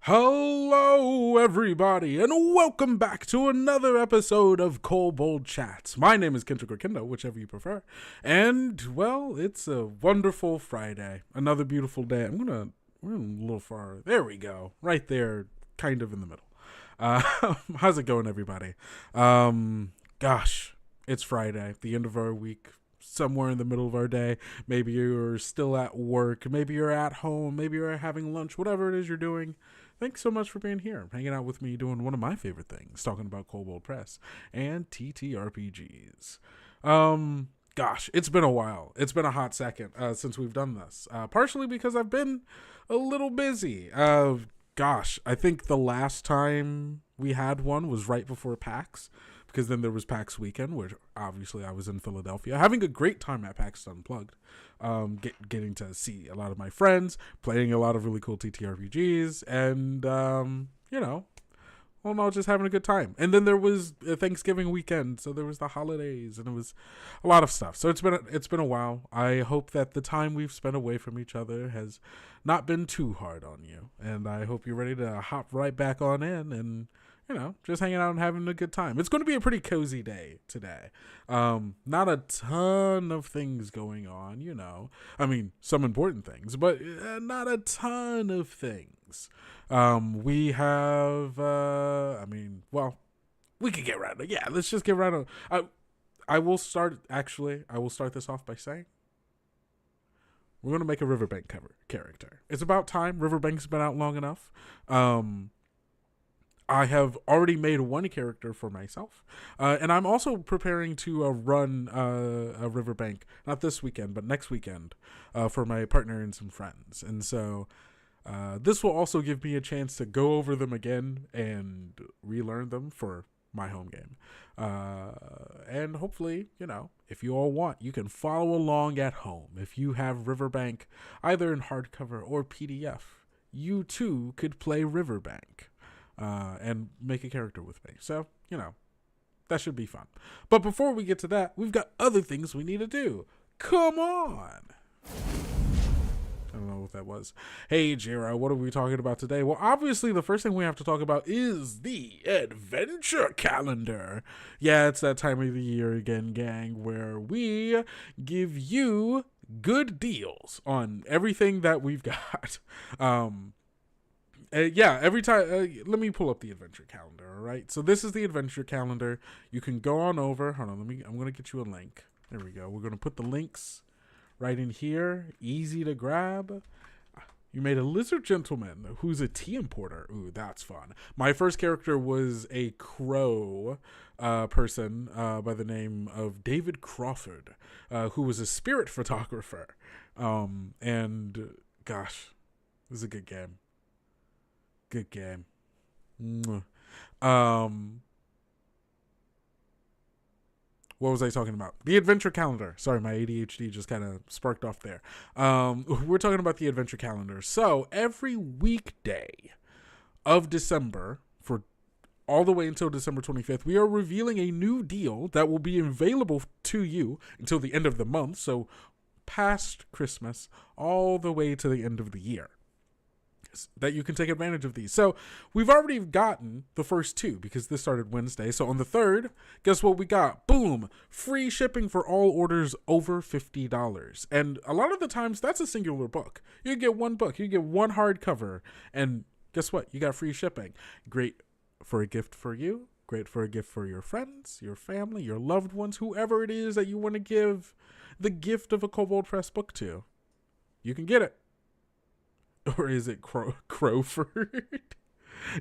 Hello, everybody, and welcome back to another episode of Kobold Chats. My name is Kendo or Kendo, whichever you prefer. And, well, it's a wonderful Friday. Another beautiful day. We're a little far. There we go. Right there, kind of in the middle. How's it going, everybody? Gosh, it's Friday, the end of our week. Somewhere in the middle of our day. Maybe you're still at work. Maybe you're at home. Maybe you're having lunch. Whatever it is you're doing. Thanks so much for being here, hanging out with me, doing one of my favorite things, talking about Kobold Press and TTRPGs. Gosh, it's been a while. It's been a hot second since we've done this. Partially because I've been a little busy. Gosh, I think the last time we had one was right before PAX. Because then there was PAX weekend, which obviously I was in Philadelphia, having a great time at PAX Unplugged, getting to see a lot of my friends, playing a lot of really cool TTRPGs, and just having a good time. And then there was a Thanksgiving weekend, so there was the holidays, and it was a lot of stuff. So it's been a while. I hope that the time we've spent away from each other has not been too hard on you, and I hope you're ready to hop right back on in and just hanging out and having a good time. It's going to be a pretty cozy day today. Not a ton of things going on, I mean, some important things, but not a ton of things. We have, we could get right on. Yeah, let's just get right on. I will start this off by saying, we're going to make a RiverBank cover character. It's about time. RiverBank's been out long enough. I have already made one character for myself, and I'm also preparing to run a RiverBank, not this weekend, but next weekend, for my partner and some friends. And so this will also give me a chance to go over them again and relearn them for my home game. And hopefully, if you all want, you can follow along at home. If you have RiverBank, either in hardcover or PDF, you too could play RiverBank. And make a character with me. So, that should be fun. But before we get to that, we've got other things we need to do. Come on! I don't know what that was. Hey, Jira, what are we talking about today? Well, obviously, the first thing we have to talk about is the adventure calendar. Yeah, it's that time of the year again, gang, where we give you good deals on everything that we've got. Every time, let me pull up the adventure calendar, all right? So this is the adventure calendar. You can go on over. Hold on, I'm going to get you a link. There we go. We're going to put the links right in here. Easy to grab. You made a lizard gentleman who's a tea importer. Ooh, that's fun. My first character was a crow person by the name of David Crawford, who was a spirit photographer. And gosh, this is a good game. Good game. What was I talking about? The adventure calendar. Sorry, my ADHD just kind of sparked off there. We're talking about the adventure calendar. So every weekday of December, for all the way until December 25th, we are revealing a new deal that will be available to you until the end of the month. So past Christmas, all the way to the end of the year, that you can take advantage of these. So we've already gotten the first two because this started Wednesday. So on the 3rd, guess what we got? Boom! Free shipping for all orders over $50. And a lot of the times that's a singular book. You get one book, you get one hardcover, and guess what? You got free shipping. Great for a gift for you. Great for a gift for your friends, your family, your loved ones, whoever it is that you want to give the gift of a Kobold Press book to. You can get it. Or is it Crowford?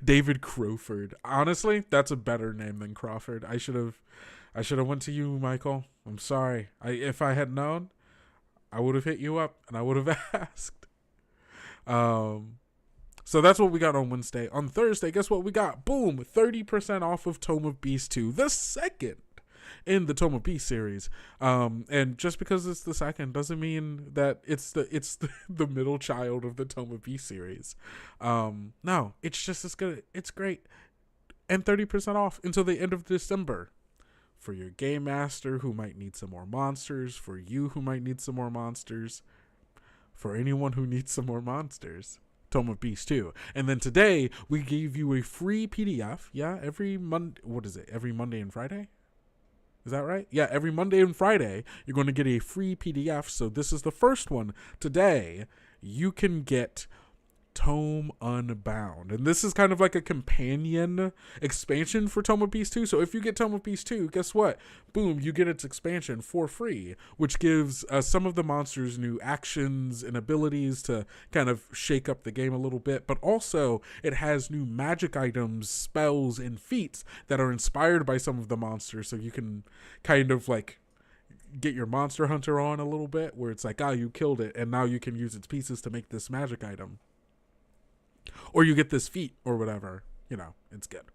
David Crowford. Honestly, that's a better name than Crawford. I should have went to you, Michael. I'm sorry. If I had known, I would have hit you up and I would have asked. So that's what we got on Wednesday. On Thursday, guess what we got? Boom! 30% off of Tome of Beast 2, the second in the Tome of Beast series. And just because it's the second doesn't mean that it's the middle child of the Tome of Beast series. No, it's just as good. It's great. And 30% off until the end of December. For your game master who might need some more monsters, for you who might need some more monsters, for anyone who needs some more monsters. Tome of Beast 2. And then today we gave you a free PDF. Yeah, every Monday. What is it? Every Monday and Friday? Is that right? Yeah, every Monday and Friday you're going to get a free PDF. So this is the first one. Today you can get Tome Unbound, and this is kind of like a companion expansion for Tome of Beast 2. So if you get Tome of Beast 2, guess what? Boom, you get its expansion for free, which gives some of the monsters new actions and abilities to kind of shake up the game a little bit, but also it has new magic items, spells, and feats that are inspired by some of the monsters, so you can kind of like get your monster hunter on a little bit, where it's like, you killed it, and now you can use its pieces to make this magic item. Or you get this feat or whatever. It's good.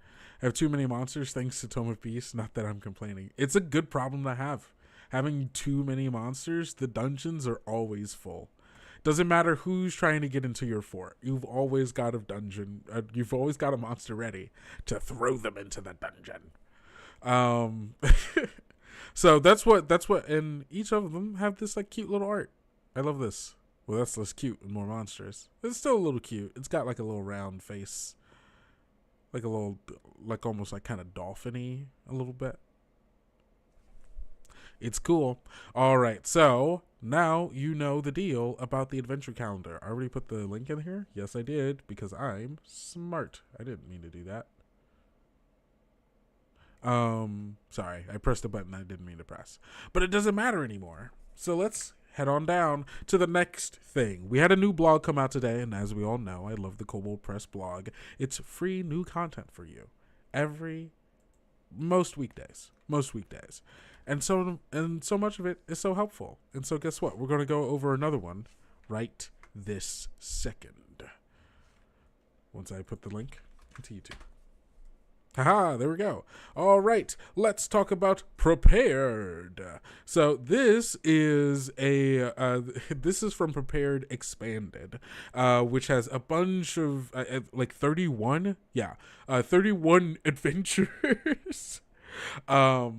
I have too many monsters thanks to Tome of Beasts. Not that I'm complaining. It's a good problem to have. Having too many monsters, the dungeons are always full. Doesn't matter who's trying to get into your fort. You've always got a dungeon. You've always got a monster ready to throw them into the dungeon. So that's what, and each of them have this like cute little art. I love this. Well, that's less cute and more monstrous. It's still a little cute. It's got like a little round face. Like a little, like almost like kind of dolphin-y a little bit. It's cool. All right, so now you know the deal about the adventure calendar. I already put the link in here. Yes, I did, because I'm smart. I didn't mean to do that. Sorry, I pressed a button I didn't mean to press. But it doesn't matter anymore. So let's head on down to the next thing. We had a new blog come out today, and as we all know, I love the Kobold Press blog. It's free new content for you most weekdays. And so much of it is so helpful. And so guess what? We're going to go over another one right this second. Once I put the link into YouTube. Haha, there we go. All right, let's talk about Prepared. So this is this is from Prepared Expanded, which has a bunch of like 31 adventures that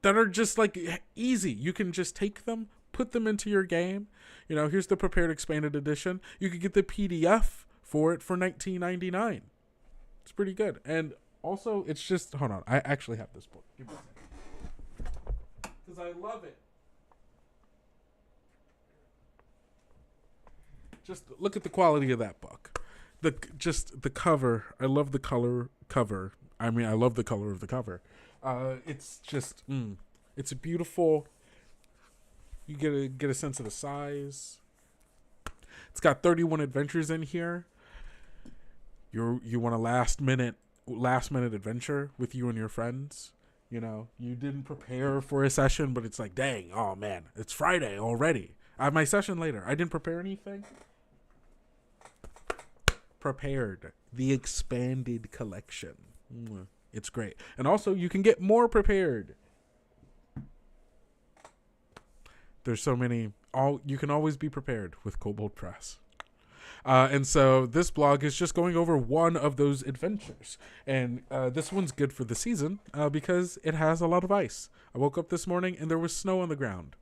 are just like easy. You can just take them, put them into your game. Here's the Prepared Expanded Edition. You could get the PDF for it for $19.99. It's pretty good. And also, it's just, hold on, I actually have this book. Give me a second. Because I love it. Just look at the quality of that book. The cover. I love the cover. I mean, I love the color of the cover. It's just, it's a beautiful, you get a sense of the size. It's got 31 adventures in here. You want a last minute adventure with you and your friends. You didn't prepare for a session, but it's like, dang, oh man, it's Friday already. I have my session later. I didn't prepare anything. Prepared, the expanded collection. It's great. And also you can get more prepared. There's so many. You can always be prepared with Kobold Press. And so this blog is just going over one of those adventures. And this one's good for the season because it has a lot of ice. I woke up this morning and there was snow on the ground.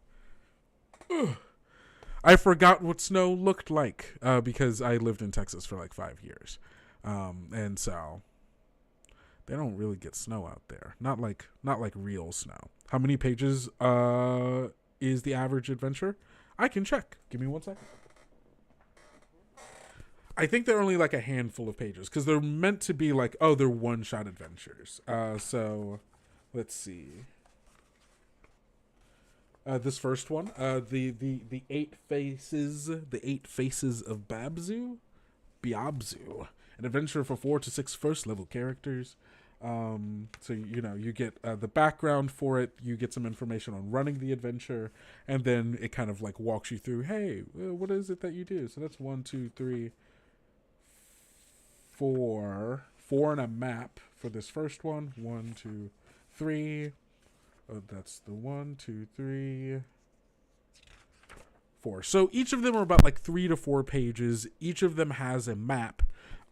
Ugh. I forgot what snow looked like because I lived in Texas for like 5 years. And so they don't really get snow out there. Not like real snow. How many pages is the average adventure? I can check. Give me 1 second. I think they're only like a handful of pages because they're meant to be like, they're one-shot adventures. So let's see. This first one, the 8 faces of Biabzu, an adventure for 4 to 6 first-level characters. So you get the background for it. You get some information on running the adventure, and then it kind of like walks you through. Hey, what is it that you do? So that's 1, 2, 3. 4 and a map for this first one. 1, 2, 3. Oh, that's the 1, 2, 3, 4. So each of them are about like 3 to 4 pages. Each of them has a map,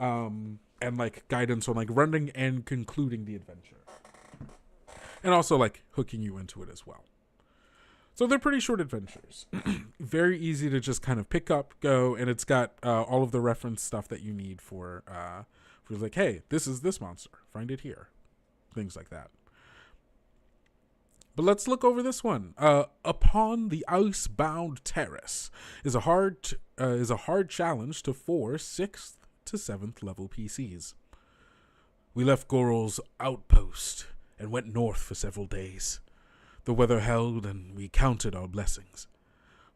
and like guidance on like running and concluding the adventure, and also like hooking you into it as well. So they're pretty short adventures. Very easy to just kind of pick up, go, and it's got all of the reference stuff that you need for like, hey, this is this monster. Find it here. Things like that. But let's look over this one. Upon the Icebound Terrace is a hard challenge to 4 6th to 7th level PCs. We left Goral's outpost and went north for several days. The weather held, and we counted our blessings.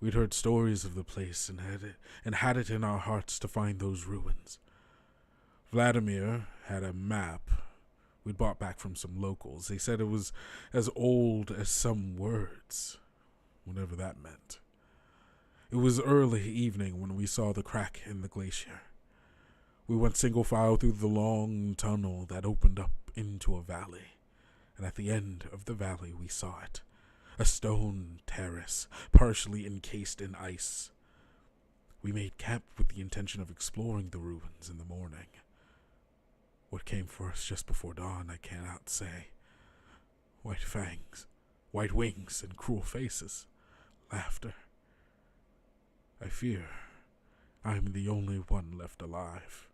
We'd heard stories of the place and had it in our hearts to find those ruins. Vladimir had a map we'd bought back from some locals. They said it was as old as some words, whatever that meant. It was early evening when we saw the crack in the glacier. We went single file through the long tunnel that opened up into a valley. And at the end of the valley we saw it, a stone terrace partially encased in ice. We made camp with the intention of exploring the ruins in the morning. What came for us just before dawn I cannot say. White fangs, white wings, and cruel faces, laughter. I fear I am the only one left alive.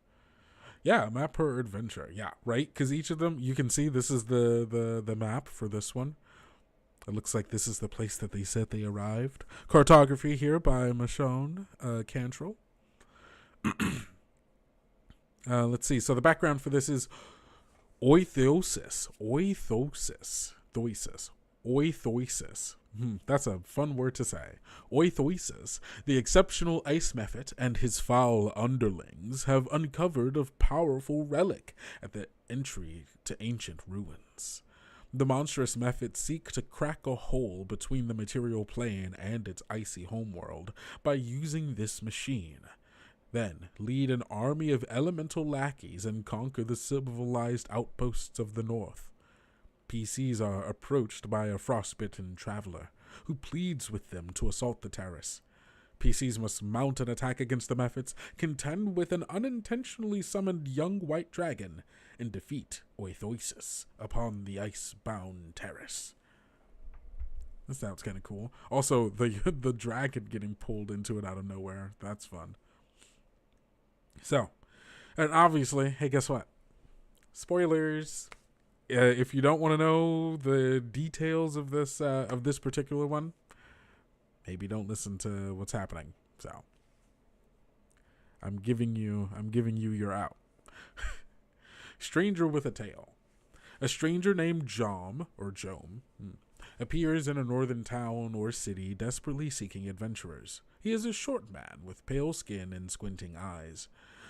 Yeah, map per adventure. Yeah, right? Because each of them, you can see this is the map for this one. It looks like this is the place that they said they arrived. Cartography here by Michonne Cantrell. Let's see. So the background for this is oithosis. That's a fun word to say. Oithosis, the exceptional ice mephit and his foul underlings have uncovered a powerful relic at the entry to ancient ruins. The monstrous mephit seek to crack a hole between the material plane and its icy homeworld by using this machine. Then lead an army of elemental lackeys and conquer the civilized outposts of the north. PCs are approached by a frostbitten traveler, who pleads with them to assault the terrace. PCs must mount an attack against the mephits, contend with an unintentionally summoned young white dragon, and defeat Oithosis upon the ice-bound terrace. That sounds kind of cool. Also, the dragon getting pulled into it out of nowhere. That's fun. So, and obviously, hey, guess what? Spoilers. If you don't want to know the details of this particular one, maybe don't listen to what's happening. So, I'm giving you your out. Stranger with a Tale. A stranger named Jom appears in a northern town or city desperately seeking adventurers. He is a short man with pale skin and squinting eyes.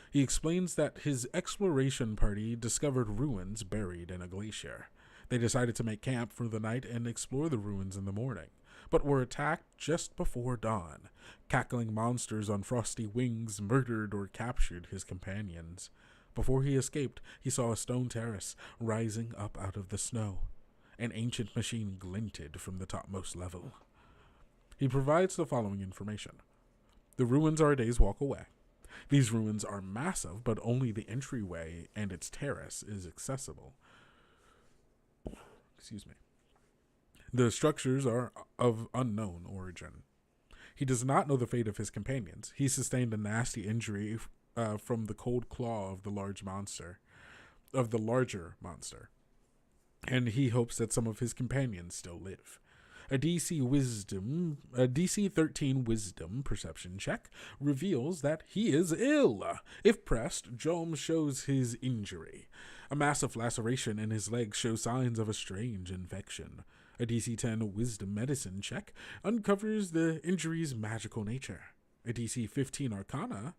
He explains that his exploration party discovered ruins buried in a glacier. They decided to make camp for the night and explore the ruins in the morning, but were attacked just before dawn. Cackling monsters on frosty wings murdered or captured his companions. Before he escaped, he saw a stone terrace rising up out of the snow. An ancient machine glinted from the topmost level. He provides the following information. The ruins are a day's walk away. These ruins are massive, but only the entryway and its terrace is accessible. Excuse me. The structures are of unknown origin. He does not know the fate of his companions. He sustained a nasty injury from the cold claw of the larger monster. And he hopes that some of his companions still live. A DC 13 wisdom perception check reveals that he is ill. If pressed, Jom shows his injury. A massive laceration in his leg shows signs of a strange infection. A DC 10 wisdom medicine check uncovers the injury's magical nature. A DC 15 arcana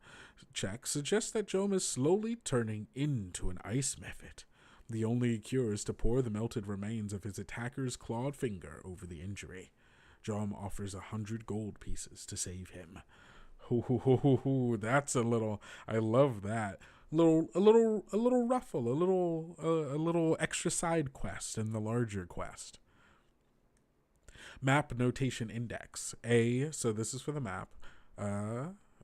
check suggests that Jom is slowly turning into an ice mephit. The only cure is to pour the melted remains of his attacker's clawed finger over the injury. Jom offers 100 gold pieces to save him. That's a little. I love that. A little ruffle, a little extra side quest in the larger quest. Map notation index A. So this is for the map.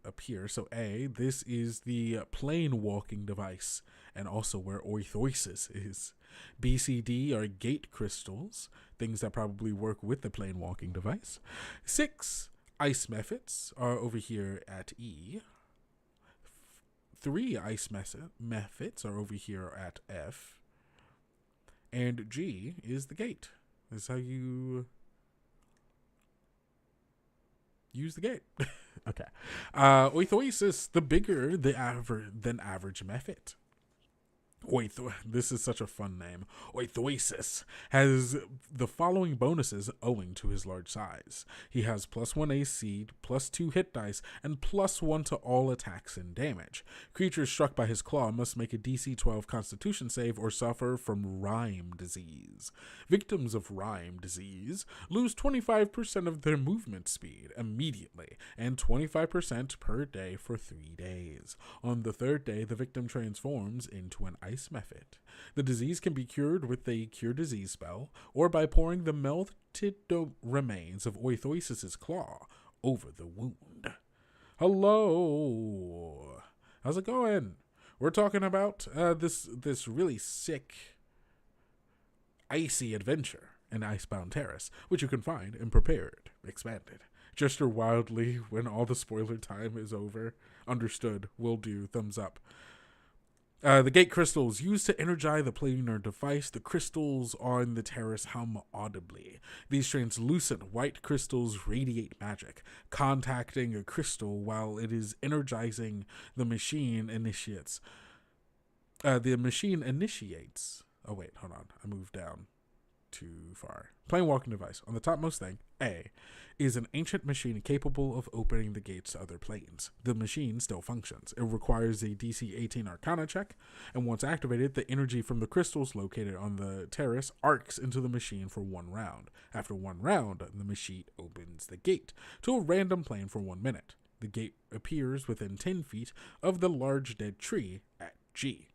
Up here. So A, this is the plane walking device, and also where Oithosis is. B, C, D are gate crystals. things that probably work with the plane walking device. 6 ice methods are over here at E. 3 ice methods are over here at F. And G is the gate. That's how you use the gate. Okay. Oithosis, the bigger than average method. This is such a fun name. Oithosis has the following bonuses owing to his large size. He has +1 AC, +2 hit dice, and +1 to all attacks and damage. Creatures struck by his claw must make a DC 12 Constitution save or suffer from Rime disease. Victims of Rime disease lose 25% of their movement speed immediately and 25% per day for 3 days. On the 3rd day, the victim transforms into an ice method. The disease can be cured with a cure disease spell or by pouring the melted remains of Oithosis' claw over the wound. Hello, how's it going? We're talking about this really sick icy adventure in Icebound Terrace, which you can find in Prepared Expanded. Gesture wildly when all the spoiler time is over. Understood. Will do. Thumbs up. The gate crystals used to energize the planar device. The crystals on the terrace hum audibly. These translucent white crystals radiate magic. Contacting a crystal while it is energizing the machine initiates. Oh wait, hold on. I moved down too far. Plane walking device. On the topmost thing, A, is an ancient machine capable of opening the gates to other planes. The machine still functions. It requires a DC 18 Arcana check, and once activated, the energy from the crystals located on the terrace arcs into the machine for 1 round. After 1 round, the machine opens the gate to a random plane for 1 minute. The gate appears within 10 feet of the large dead tree at G.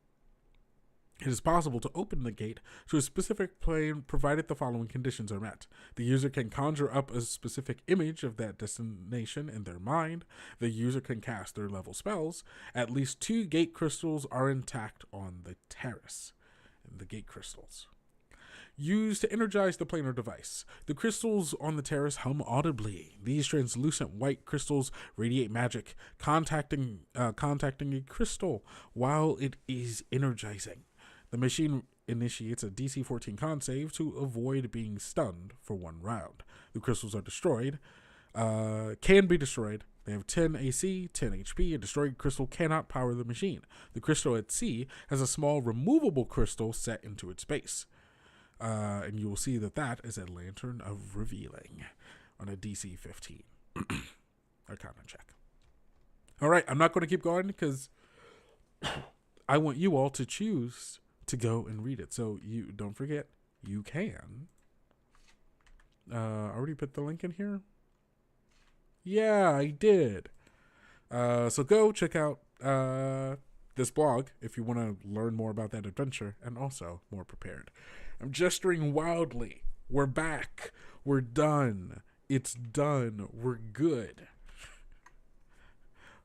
It is possible to open the gate to a specific plane provided the following conditions are met. The user can conjure up a specific image of that destination in their mind. The user can cast their level spells. At least 2 gate crystals are intact on the terrace. The gate crystals. Used to energize the planar device. The crystals on the terrace hum audibly. These translucent white crystals radiate magic, contacting a crystal while it is energizing. The machine initiates a DC 14 con save to avoid being stunned for 1 round. The crystals are destroyed, can be destroyed. They have 10 AC, 10 HP. A destroyed crystal cannot power the machine. The crystal at C has a small removable crystal set into its base. And you will see that is a Lantern of Revealing on a DC 15. Arcana check. All right, I'm not going to keep going because I want you all to choose to go and read it. So you don't forget, you can. Already put the link in here? Yeah, I did. So go check out this blog if you want to learn more about that adventure and also more prepared. I'm gesturing wildly. We're back. We're done. It's done. We're good.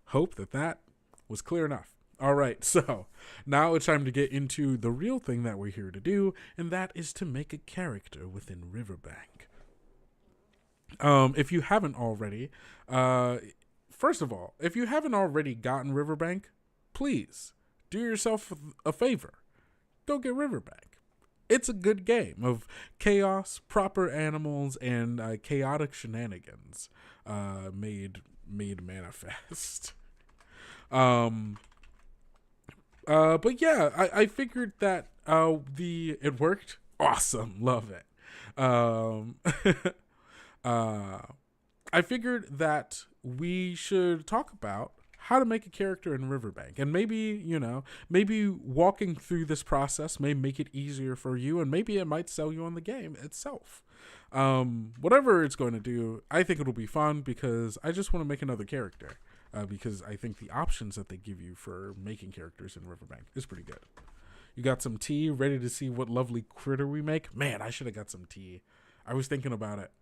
Hope that was clear enough. All right, so now it's time to get into the real thing that we're here to do, and that is to make a character within RiverBank. If you haven't already, first of all, if you haven't already gotten RiverBank, please do yourself a favor. Go get RiverBank. It's a good game of chaos, proper animals, and chaotic shenanigans made manifest. But yeah, I figured that it worked. Awesome, love it. I figured that we should talk about how to make a character in RiverBank, and maybe walking through this process may make it easier for you, and maybe it might sell you on the game itself. Whatever it's going to do, I think it'll be fun because I just want to make another character. Because I think the options that they give you for making characters in RiverBank is pretty good. You got some tea, ready to see what lovely critter we make? Man, I should have got some tea. I was thinking about it,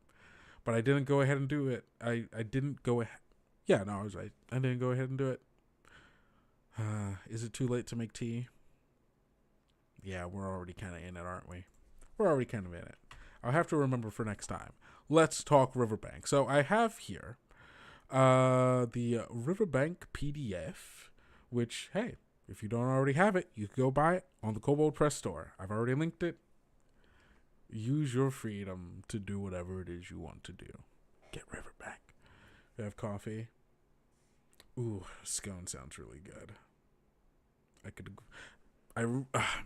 but I didn't go ahead and do it. I didn't go ahead. Yeah, no, I was right. I didn't go ahead and do it. Is it too late to make tea? Yeah, we're already kind of in it, aren't we? We're already kind of in it. I'll have to remember for next time. Let's talk RiverBank. So I have here the RiverBank PDF, which, hey, if you don't already have it, you can go buy it on the Kobold Press store. I've already linked it. Use your freedom to do whatever it is you want to do. Get RiverBank. You have coffee. Ooh, scone sounds really good.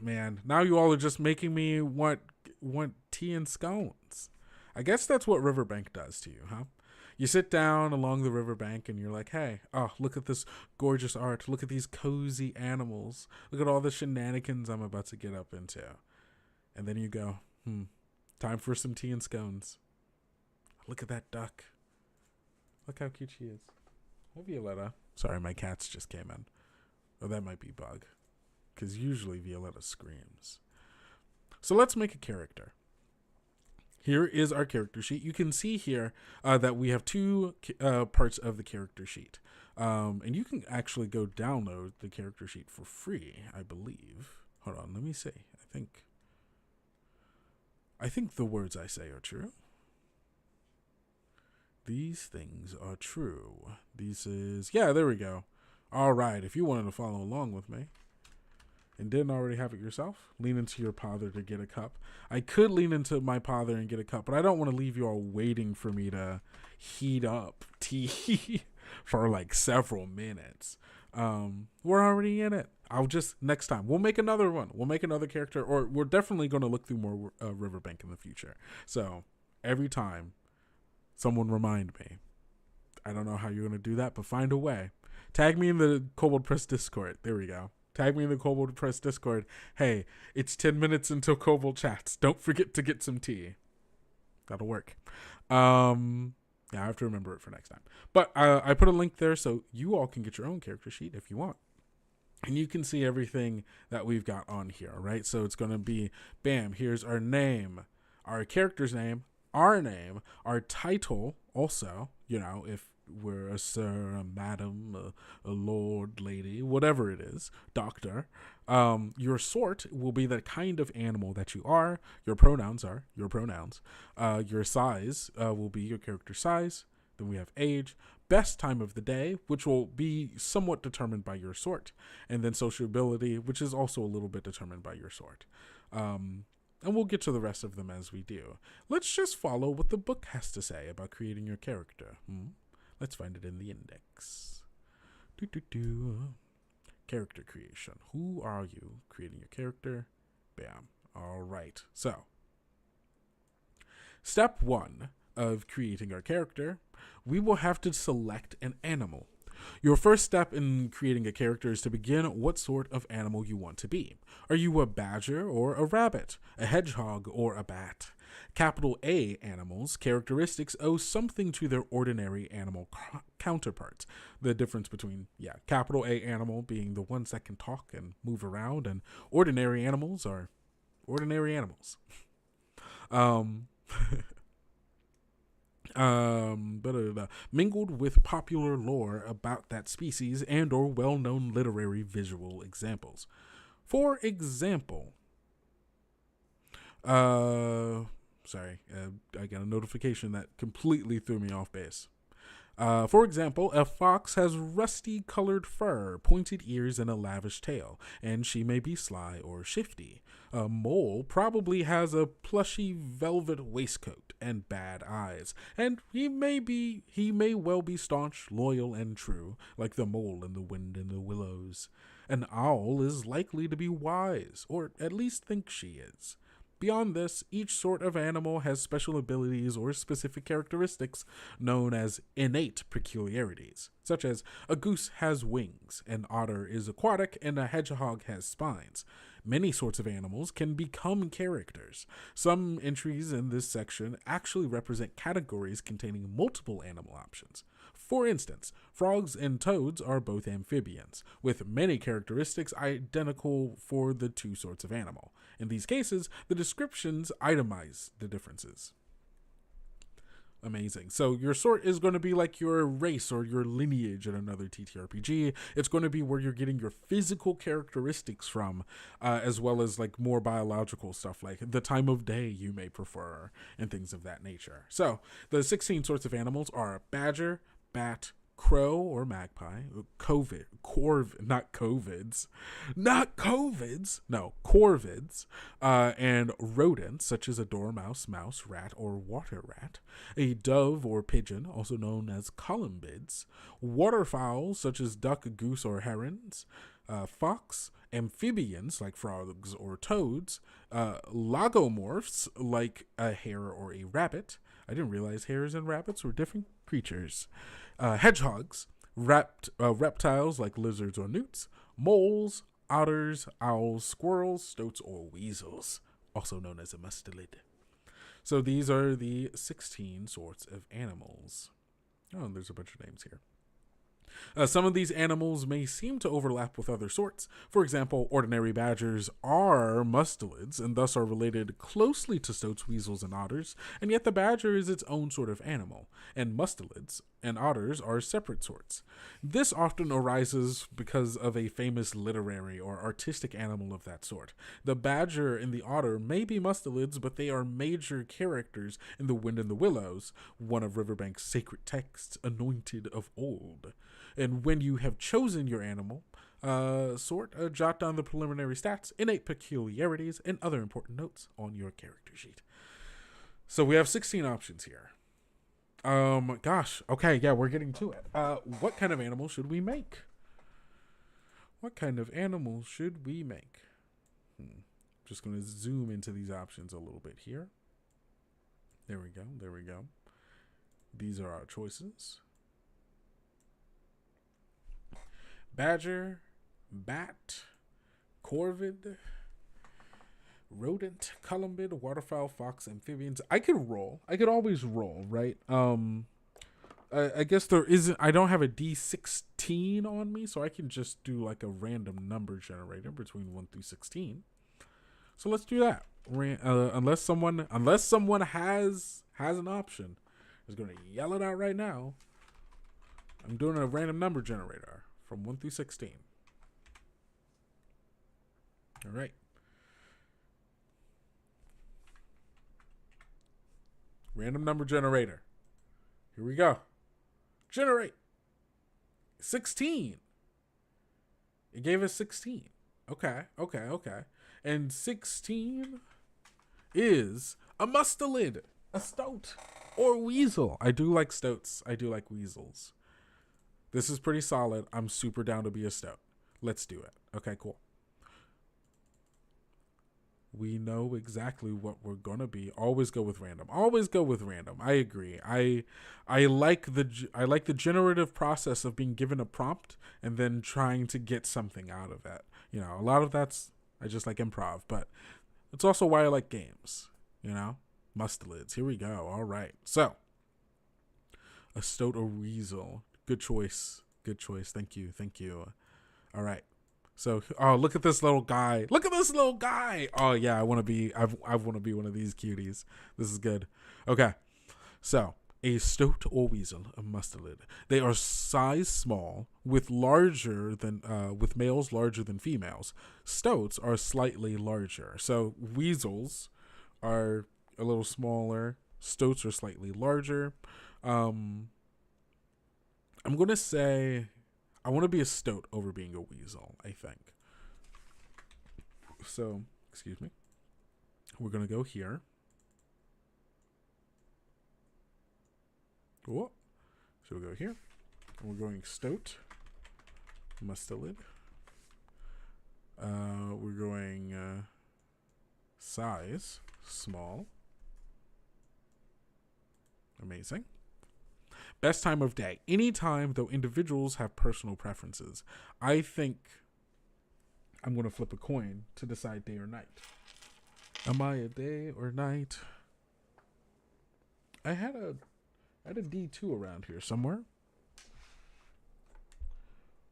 Man, now you all are just making me want tea and scones. I guess that's what RiverBank does to you, huh? You sit down along the riverbank and you're like, hey, oh, look at this gorgeous art. Look at these cozy animals. Look at all the shenanigans I'm about to get up into. And then you go, time for some tea and scones. Look at that duck. Look how cute she is. Hi, Violetta. Sorry, my cats just came in. Oh, that might be Bug. Because usually Violetta screams. So let's make a character. Here is our character sheet. You can see here that we have two parts of the character sheet. And you can actually go download the character sheet for free, I believe. Hold on, let me see. I think the words I say are true. These things are true. Yeah, there we go. All right, if you wanted to follow along with me and didn't already have it yourself, lean into your pother to get a cup. I could lean into my pother and get a cup, but I don't want to leave you all waiting for me to heat up tea for like several minutes. We're already in it. Next time, we'll make another one. We'll make another character, or we're definitely going to look through more RiverBank in the future. So every time, someone remind me. I don't know how you're going to do that, but find a way. Tag me in the Kobold Press Discord. There we go. Tag me in the Kobold Press Discord. Hey, it's 10 minutes until Kobold chats. Don't forget to get some tea. That'll work. Yeah, I have to remember it for next time. But I put a link there so you all can get your own character sheet if you want. And you can see everything that we've got on here, right? So it's going to be, bam, here's our name, our character's name, our name, our title also, if we're a sir, a madam, a lord, lady, whatever it is, doctor. Your sort will be the kind of animal that you are. Your pronouns are your pronouns. Your size will be your character size. Then we have age, best time of the day, which will be somewhat determined by your sort. And then sociability, which is also a little bit determined by your sort. And we'll get to the rest of them as we do. Let's just follow what the book has to say about creating your character. Let's find it in the index. Character creation. Who are you? Creating your character. Bam. All right. So, step 1 of creating our character, we will have to select an animal. Your first step in creating a character is to begin what sort of animal you want to be. Are you a badger or a rabbit, a hedgehog or a bat? Capital A animals' characteristics owe something to their ordinary animal counterparts. The difference between, capital A animal being the ones that can talk and move around, and ordinary animals are ordinary animals. Mingled with popular lore about that species and or well-known literary visual examples. For example, sorry, I got a notification that completely threw me off base. For example, a fox has rusty-colored fur, pointed ears, and a lavish tail, and she may be sly or shifty. A mole probably has a plushy velvet waistcoat and bad eyes, and he may well be staunch, loyal, and true, like the mole in The Wind in the Willows. An owl is likely to be wise, or at least think she is. Beyond this, each sort of animal has special abilities or specific characteristics known as innate peculiarities, such as a goose has wings, an otter is aquatic, and a hedgehog has spines. Many sorts of animals can become characters. Some entries in this section actually represent categories containing multiple animal options. For instance, frogs and toads are both amphibians, with many characteristics identical for the two sorts of animal. In these cases, the descriptions itemize the differences. Amazing. So your sort is going to be like your race or your lineage in another TTRPG. It's going to be where you're getting your physical characteristics from, as well as like more biological stuff like the time of day you may prefer and things of that nature. So the 16 sorts of animals are badger, bat, crow or magpie, corvids, and rodents such as a dormouse, mouse, rat, or water rat, a dove or pigeon, also known as columbids, waterfowl such as duck, goose, or herons, fox, amphibians like frogs or toads, lagomorphs like a hare or a rabbit. I didn't realize hares and rabbits were different creatures. Hedgehogs, reptiles like lizards or newts, moles, otters, owls, squirrels, stoats, or weasels, also known as a mustelid. So these are the 16 sorts of animals. Oh, there's a bunch of names here. Some of these animals may seem to overlap with other sorts. For example, ordinary badgers are mustelids and thus are related closely to stoats, weasels, and otters, and yet the badger is its own sort of animal, and mustelids and otters are separate sorts. This often arises because of a famous literary or artistic animal of that sort. The badger and the otter may be mustelids, but they are major characters in The Wind and the Willows, one of RiverBank's sacred texts, anointed of old. And when you have chosen your animal sort, jot down the preliminary stats, innate peculiarities, and other important notes on your character sheet. So we have 16 options here. Gosh, okay, yeah, we're getting to it. What kind of animal should we make? What kind of animal should we make? Just going to zoom into these options a little bit here. There we go. These are our choices. Badger, bat, corvid, rodent, columbid, waterfowl, fox, amphibians. I could always roll, right? I guess there isn't. I don't have a D16 on me, so I can just do like a random number generator between 1 through 16. So let's do that. Unless someone has an option, is going to yell it out right now. I'm doing a random number generator from 1 through 16. All right. Random number generator. Here we go. Generate. 16. It gave us 16. Okay. And 16 is a mustelid, a stoat, or weasel. I do like stoats. I do like weasels. This is pretty solid. I'm super down to be a stoat. Let's do it. Okay, cool. We know exactly what we're gonna be. Always go with random. I agree. I like the generative process of being given a prompt and then trying to get something out of it. You know, a lot of that's, I just like improv, but it's also why I like games. You know, mustelids. Here we go. All right. So, a stoat or weasel. Good choice. Thank you. All right. So, oh, look at this little guy. Oh yeah, I want to be one of these cuties. This is good. Okay. So, a stoat or weasel, a mustelid. They are size small with males larger than females. Stoats are slightly larger. So, weasels are a little smaller. Stoats are slightly larger. I'm going to say I want to be a stoat over being a weasel, I think. So, excuse me. We're going to go here. Whoa. So we'll go here. We're going stoat, mustelid. We're going size, small. Amazing. Best time of day. Any time, though individuals have personal preferences. I think I'm going to flip a coin to decide day or night. Am I a day or night? I had a D2 around here somewhere.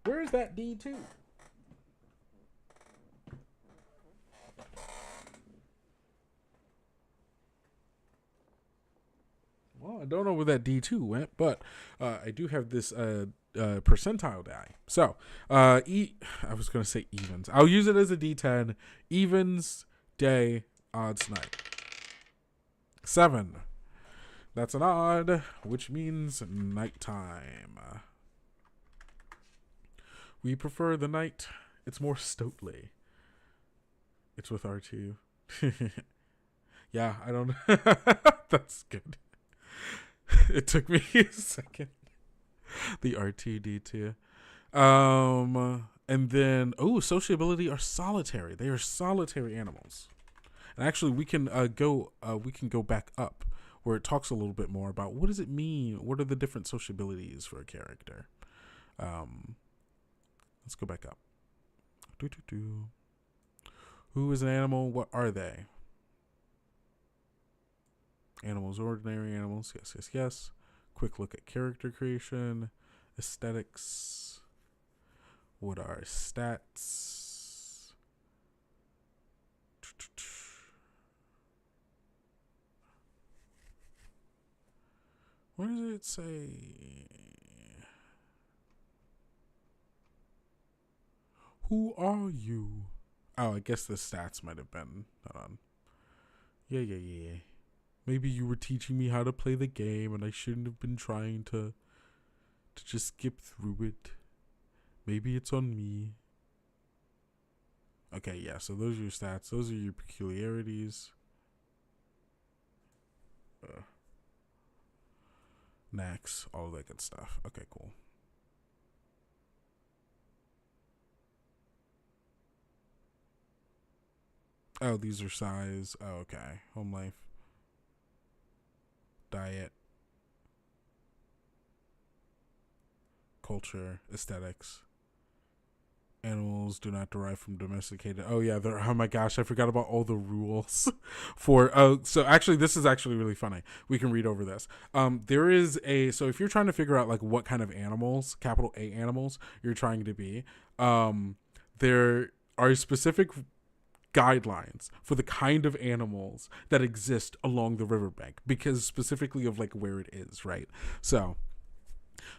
Where is that D2? Well, I don't know where that D2 went, but I do have this percentile die. So, I was going to say evens. I'll use it as a D10. Evens, day, odds, night. 7. That's an odd, which means nighttime. We prefer the night. It's more stoatly. It's with R2. Yeah, I don't know. That's good. It took me a second. The R2D2. And then, sociability are solitary. They are solitary animals. And actually, we can go back up where it talks a little bit more about what does it mean? What are the different sociabilities for a character? Let's go back up. Who is an animal? What are they? Animals, ordinary animals. Yes, yes, yes. Quick look at character creation. Aesthetics. What are stats? What does it say? Who are you? Oh, I guess the stats might have been. Hold on. Yeah. Maybe you were teaching me how to play the game and I shouldn't have been trying to just skip through it. Maybe it's on me. Okay, yeah, so those are your stats. Those are your peculiarities. Knacks, all of that good stuff. Okay, cool. Oh, these are size. Oh, okay. Home life. Diet. Culture. Aesthetics. Animals do not derive from domesticated. Oh yeah, oh my gosh, I forgot about all the rules for. So actually, this is actually really funny. We can read over this. There is so if you're trying to figure out like what kind of animals, capital A animals, you're trying to be, there are specific guidelines for the kind of animals that exist along the riverbank because specifically of like where it is, right? So.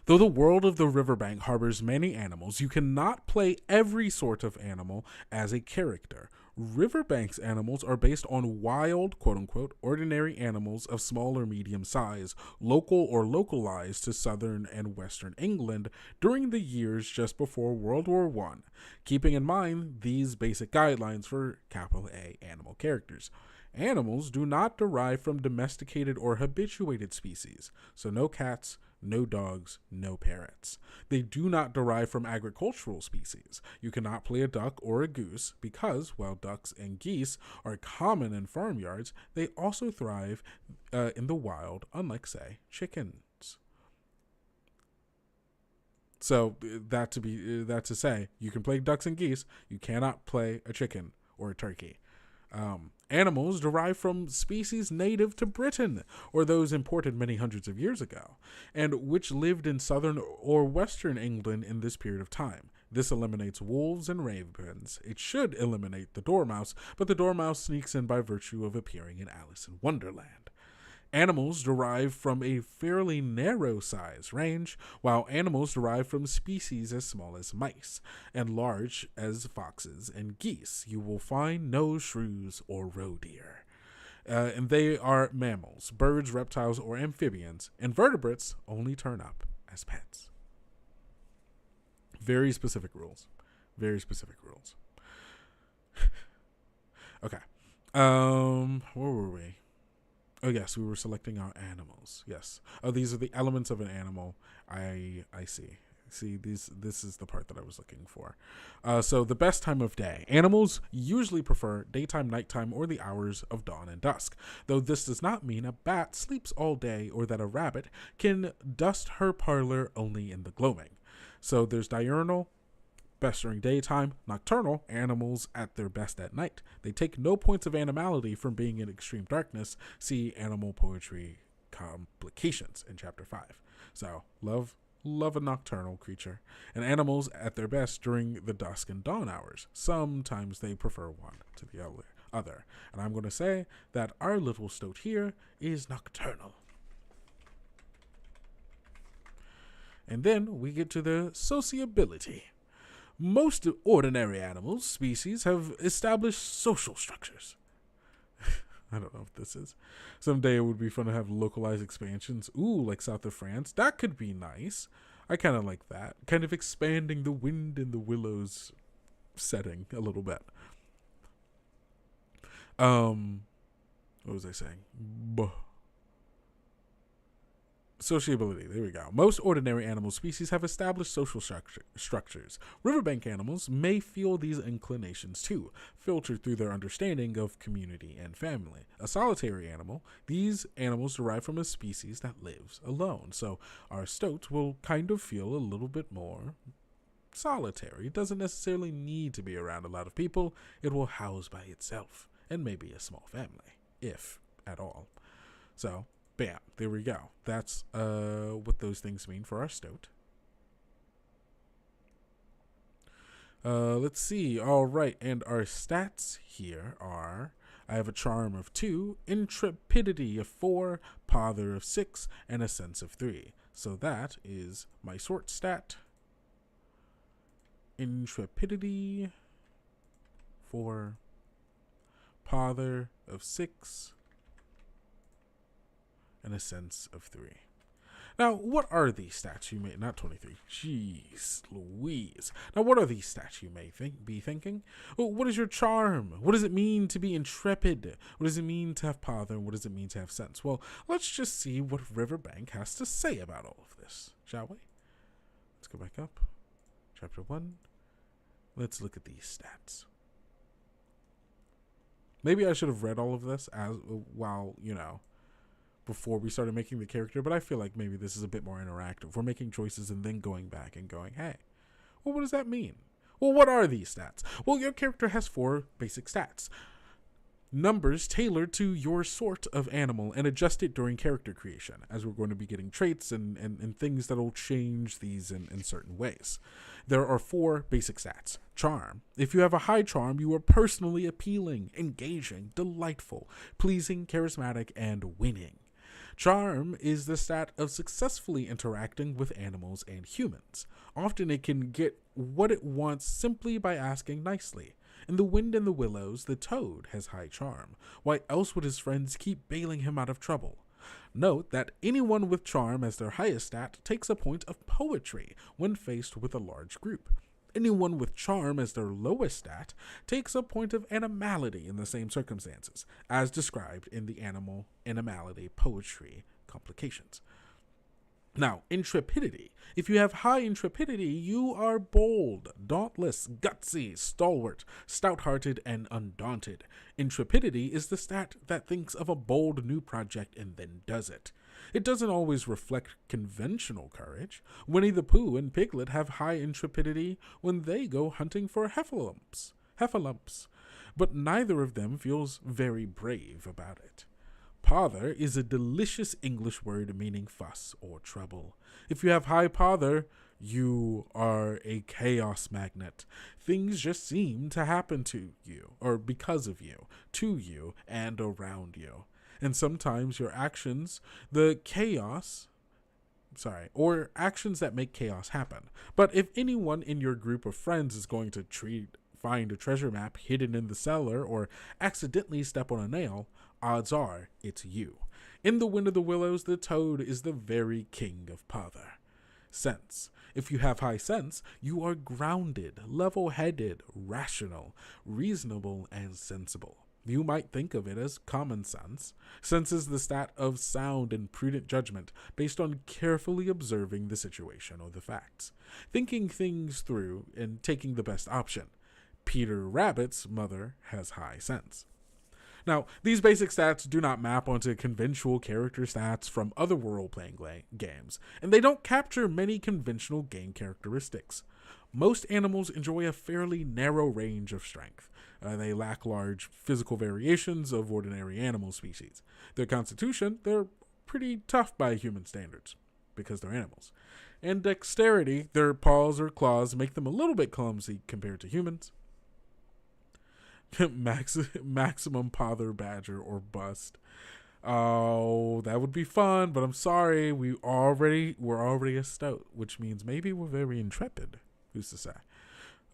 Though the world of the riverbank harbors many animals, you cannot play every sort of animal as a character. Riverbank's animals are based on wild, quote-unquote, ordinary animals of small or medium size, local or localized to southern and western England during the years just before World War I, keeping in mind these basic guidelines for capital A animal characters. Animals do not derive from domesticated or habituated species, so no cats, no dogs, no parrots. They do not derive from agricultural species. You cannot play a duck or a goose because, while ducks and geese are common in farmyards, they also thrive in the wild, unlike, say, chickens. So that to say, you can play ducks and geese. You cannot play a chicken or a turkey. Animals derive from species native to Britain, or those imported many hundreds of years ago, and which lived in southern or western England in this period of time. This eliminates wolves and ravens. It should eliminate the dormouse, but the dormouse sneaks in by virtue of appearing in Alice in Wonderland. Animals derive from a fairly narrow size range, while animals derive from species as small as mice and large as foxes and geese. You will find no shrews or roe deer. And they are mammals, birds, reptiles, or amphibians. Invertebrates only turn up as pets. Very specific rules. Very specific rules. Okay. Where were we? Oh, yes, we were selecting our animals. Yes. Oh, these are the elements of an animal. I see. See, this is the part that I was looking for. So the best time of day. Animals usually prefer daytime, nighttime, or the hours of dawn and dusk, though this does not mean a bat sleeps all day or that a rabbit can dust her parlor only in the gloaming. So there's diurnal, best during daytime, nocturnal, animals at their best at night. They take no points of animality from being in extreme darkness. See Animal Poetry Complications in Chapter 5. So, love a nocturnal creature. And animals at their best during the dusk and dawn hours. Sometimes they prefer one to the other. And I'm going to say that our little stoat here is nocturnal. And then we get to the sociability. Most ordinary animals species have established social structures. I don't know if this is. Someday it would be fun to have localized expansions. Ooh, like south of France. That could be nice. I kind of like that. Kind of expanding the wind and the willows setting a little bit. What was I saying? Sociability. There we go. Most ordinary animal species have established social structures. RiverBank animals may feel these inclinations too, filtered through their understanding of community and family. A solitary animal, these animals derive from a species that lives alone. So our stoat will kind of feel a little bit more solitary. It doesn't necessarily need to be around a lot of people. It will house by itself, and maybe a small family, if at all. So bam, there we go. That's what those things mean for our stoat. Let's see. All right, and our stats here are, I have a charm of 2, intrepidity of 4, pother of 6, and a sense of 3. So that is my sort stat. Intrepidity 4, pother of 6, and a sense of 3. Now, what are these stats you may... Not 23. Jeez Louise. Now, what are these stats you may be thinking? Well, what is your charm? What does it mean to be intrepid? What does it mean to have pother? What does it mean to have sense? Well, let's just see what RiverBank has to say about all of this, shall we? Let's go back up. Chapter 1. Let's look at these stats. Maybe I should have read all of this before we started making the character, but I feel like maybe this is a bit more interactive. We're making choices and then going back and going, hey, well, what does that mean? Well, what are these stats? Well, your character has 4 basic stats. Numbers tailored to your sort of animal and adjusted during character creation, as we're going to be getting traits and things that will change these in certain ways. There are 4 basic stats. Charm. If you have a high charm, you are personally appealing, engaging, delightful, pleasing, charismatic, and winning. Charm is the stat of successfully interacting with animals and humans. Often it can get what it wants simply by asking nicely. In The Wind and the Willows, the toad has high charm. Why else would his friends keep bailing him out of trouble? Note that anyone with charm as their highest stat takes a point of poetry when faced with a large group. Anyone with charm as their lowest stat takes a point of animality in the same circumstances, as described in the animal animality poetry complications. Now, intrepidity. If you have high intrepidity, you are bold, dauntless, gutsy, stalwart, stout-hearted, and undaunted. Intrepidity is the stat that thinks of a bold new project and then does it. It doesn't always reflect conventional courage. Winnie the Pooh and Piglet have high intrepidity when they go hunting for heffalumps, but neither of them feels very brave about it. Pother is a delicious English word meaning fuss or trouble. If you have high pother, you are a chaos magnet. Things just seem to happen to you, or because of you, to you, and around you. And sometimes your actions, or actions that make chaos happen. But if anyone in your group of friends is going to find a treasure map hidden in the cellar or accidentally step on a nail, odds are it's you. In The Wind of the Willows, the toad is the very king of pother. Sense. If you have high sense, you are grounded, level-headed, rational, reasonable, and sensible. You might think of it as common sense. Sense is the stat of sound and prudent judgment based on carefully observing the situation or the facts, thinking things through, and taking the best option. Peter Rabbit's mother has high sense. Now, these basic stats do not map onto conventional character stats from other role-playing games, and they don't capture many conventional game characteristics. Most animals enjoy a fairly narrow range of strength. They lack large physical variations of ordinary animal species. Their constitution, they're pretty tough by human standards, because they're animals. And dexterity, their paws or claws make them a little bit clumsy compared to humans. Maximum pother badger or bust. Oh, that would be fun, but I'm sorry, we're already a stoat, which means maybe we're very intrepid. Who's to say?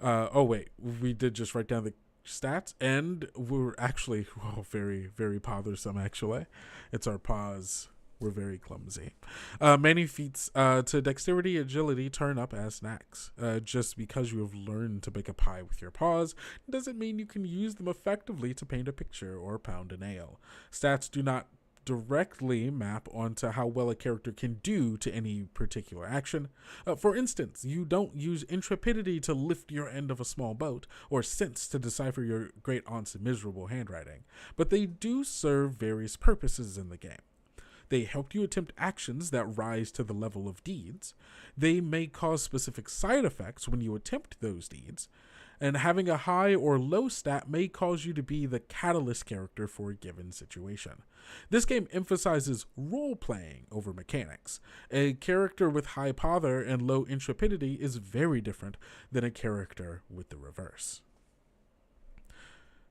Oh wait, we did just write down the stats, and we're actually very, very bothersome. Actually, it's our paws. We're very clumsy. Many feats to dexterity, agility turn up as snacks. Just because you have learned to bake a pie with your paws doesn't mean you can use them effectively to paint a picture or pound a nail. Stats do not directly map onto how well a character can do to any particular action. For instance, you don't use intrepidity to lift your end of a small boat, or sense to decipher your great aunt's miserable handwriting, but they do serve various purposes in the game. They help you attempt actions that rise to the level of deeds. They may cause specific side effects when you attempt those deeds. And having a high or low stat may cause you to be the catalyst character for a given situation. This game emphasizes role-playing over mechanics. A character with high pother and low intrepidity is very different than a character with the reverse.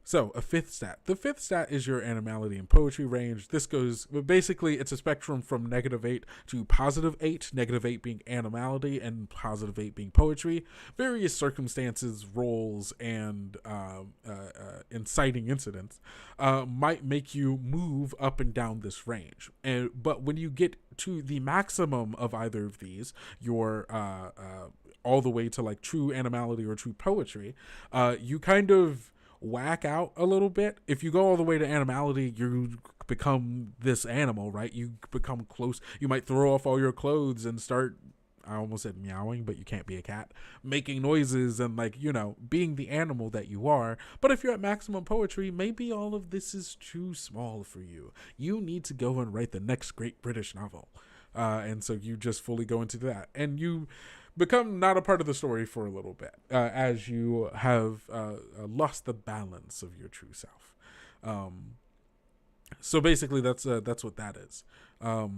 So, a fifth stat. The fifth stat is your animality and poetry range. This goes, basically, it's a spectrum from -8 to +8, -8 being animality and +8 being poetry. Various circumstances, roles, and inciting incidents might make you move up and down this range. But when you get to the maximum of either of these, your all the way to like true animality or true poetry, you kind of whack out a little bit. If you go all the way to animality, you become this animal, right? You become close. You might throw off all your clothes and start, I almost said meowing, but you can't be a cat, making noises and like, being the animal that you are. But if you're at maximum poetry, maybe all of this is too small for you. You need to go and write the next great British novel. And so you just fully go into that. And you become not a part of the story for a little bit as you have lost the balance of your true self. So basically, that's what that is. What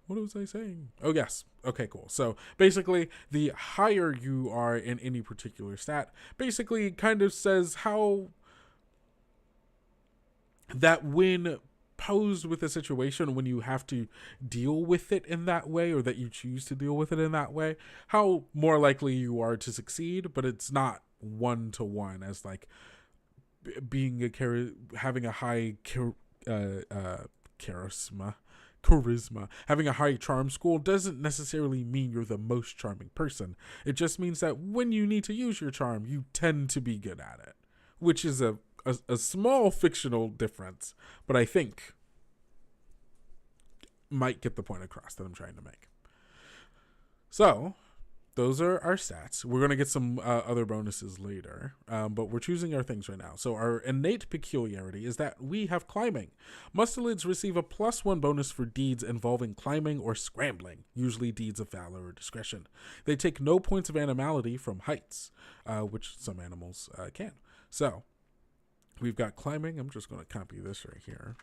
was I saying? Oh, yes. Okay, cool. So basically, the higher you are in any particular stat, basically kind of says how that when posed with a situation, when you have to deal with it in that way, or that you choose to deal with it in that way, how more likely you are to succeed. But it's not 1-to-1 as like being having a high charisma, having a high charm score doesn't necessarily mean you're the most charming person. It just means that when you need to use your charm, you tend to be good at it, which is a small fictional difference, but I think might get the point across that I'm trying to make. So those are our stats. We're going to get some other bonuses later, but we're choosing our things right now. So our innate peculiarity is that we have climbing. Mustelids receive a +1 bonus for deeds involving climbing or scrambling, usually deeds of valor or discretion. They take no points of animality from heights, which some animals can. So we've got climbing. I'm just going to copy this right here.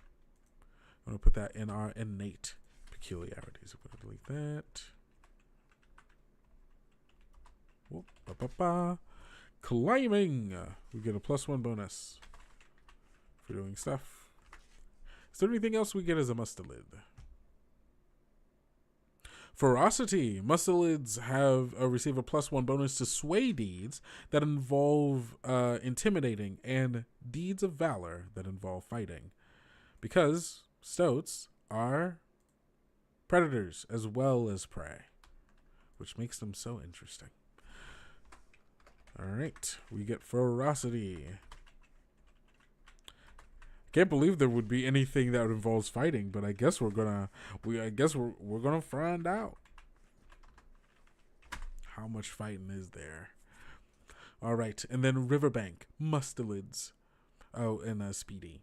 I'm going to put that in our innate peculiarities. I'm going to delete that. Whoop, ba, ba, ba. Climbing. We get a +1 bonus for doing stuff. Is there anything else we get as a mustelid? Ferocity. Mustelids have receive a +1 bonus to sway deeds that involve intimidating and deeds of valor that involve fighting, because stoats are predators as well as prey, which makes them so interesting. All right, we get ferocity. Can't believe there would be anything that involves fighting, but I guess we're gonna find out how much fighting is there. All right, and then RiverBank mustelids. Oh, and speedy.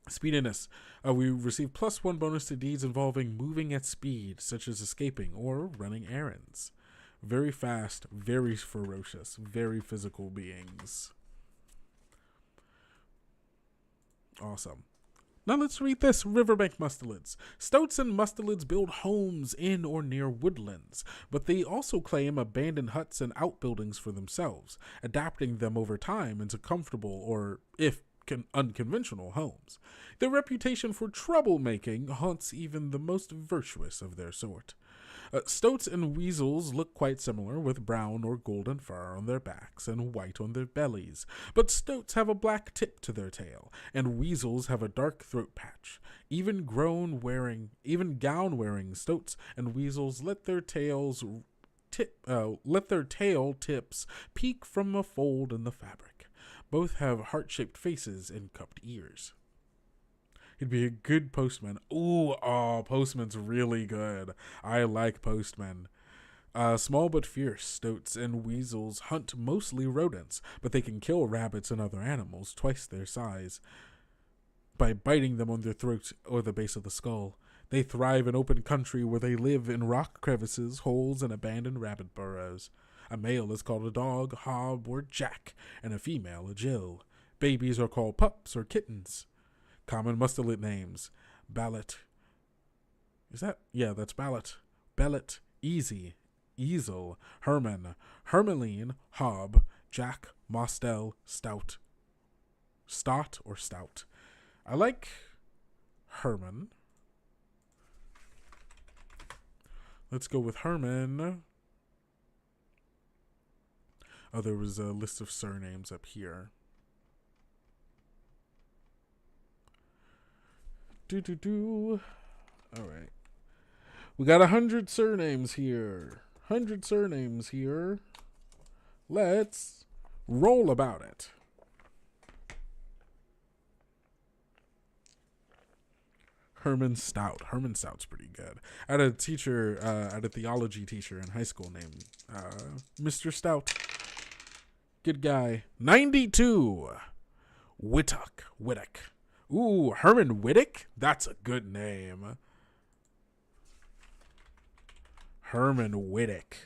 Speediness. We receive +1 bonus to deeds involving moving at speed, such as escaping or running errands. Very fast, very ferocious, very physical beings. Awesome. Now let's read this. RiverBank mustelids. Stoats and mustelids build homes in or near woodlands, but they also claim abandoned huts and outbuildings for themselves, adapting them over time into comfortable, or if unconventional homes. Their reputation for troublemaking haunts even the most virtuous of their sort. Stoats and weasels look quite similar, with brown or golden fur on their backs and white on their bellies, but stoats have a black tip to their tail, and weasels have a dark throat patch. Even gown-wearing stoats and weasels let their tail tips peek from a fold in the fabric. Both have heart-shaped faces and cupped ears. He'd be a good postman. Postman's really good. I like postman. Small but fierce, stoats and weasels hunt mostly rodents, but they can kill rabbits and other animals twice their size by biting them on their throat or the base of the skull. They thrive in open country where they live in rock crevices, holes, and abandoned rabbit burrows. A male is called a dog, hob, or jack, and a female a jill. Babies are called pups or kittens. Common mustard names: Ballot. That's Ballot. Bellet, Easy, Easel, Herman, Hermeline, Hob, Jack, Mostel, Stout. Stott or Stout. I like Herman. Let's go with Herman. Oh, there was a list of surnames up here. All right. We got 100 surnames here. 100 surnames here. Let's roll about it. Herman Stout. Herman Stout's pretty good. I had a teacher, a theology teacher in high school named Mr. Stout. Good guy. 92. Whittock. Ooh, Herman Whittock? That's a good name. Herman Whittock.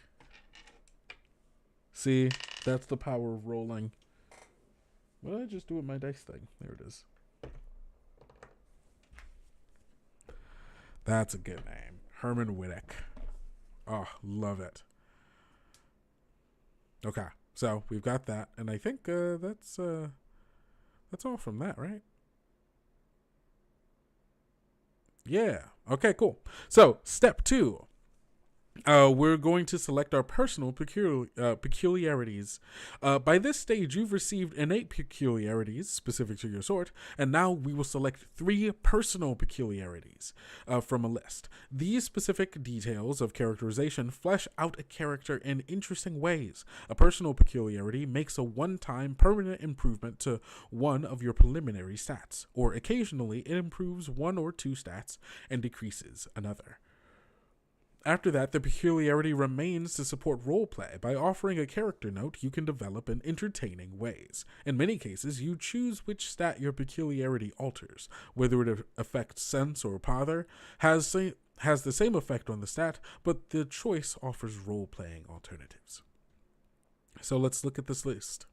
See, that's the power of rolling. What did I just do with my dice thing? There it is. That's a good name. Herman Whittock. Oh, love it. Okay, so we've got that, and I think that's all from that, right? Yeah. Okay, cool. So, step 2. We're going to select our personal peculiarities. By this stage, you've received innate peculiarities specific to your sort, and now we will select 3 personal peculiarities from a list. These specific details of characterization flesh out a character in interesting ways. A personal peculiarity makes a one-time permanent improvement to one of your preliminary stats, or occasionally it improves 1 or 2 stats and decreases another. After that, the peculiarity remains to support roleplay by offering a character note you can develop in entertaining ways. In many cases, you choose which stat your peculiarity alters, whether it affects sense or pother, has the same effect on the stat, but the choice offers role-playing alternatives. So let's look at this list.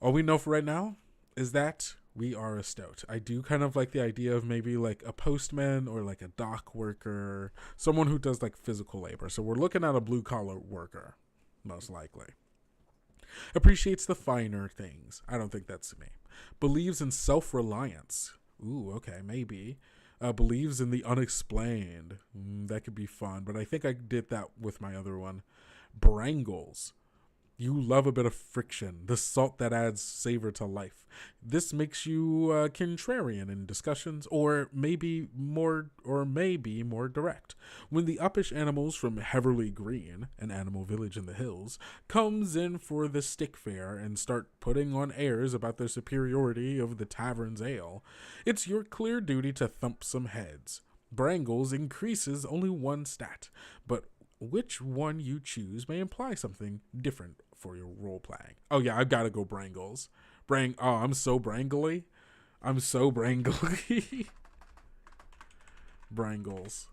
All we know for right now is that we are a stout. I do kind of like the idea of maybe like a postman or like a dock worker, someone who does like physical labor. So we're looking at a blue collar worker, most likely. Appreciates the finer things. I don't think that's me. Believes in self-reliance. Ooh, okay, maybe. Believes in the unexplained. That could be fun, but I think I did that with my other one. Brangles. You love a bit of friction, the salt that adds savor to life. This makes you contrarian in discussions, or maybe more direct. When the uppish animals from Heverly Green, an animal village in the hills, comes in for the stick fair and start putting on airs about the superiority of the tavern's ale, it's your clear duty to thump some heads. Brangles increases only 1 stat, but which one you choose may imply something different for your role playing. Oh yeah, I've got to go Brangles. I'm so brangly. Brangles.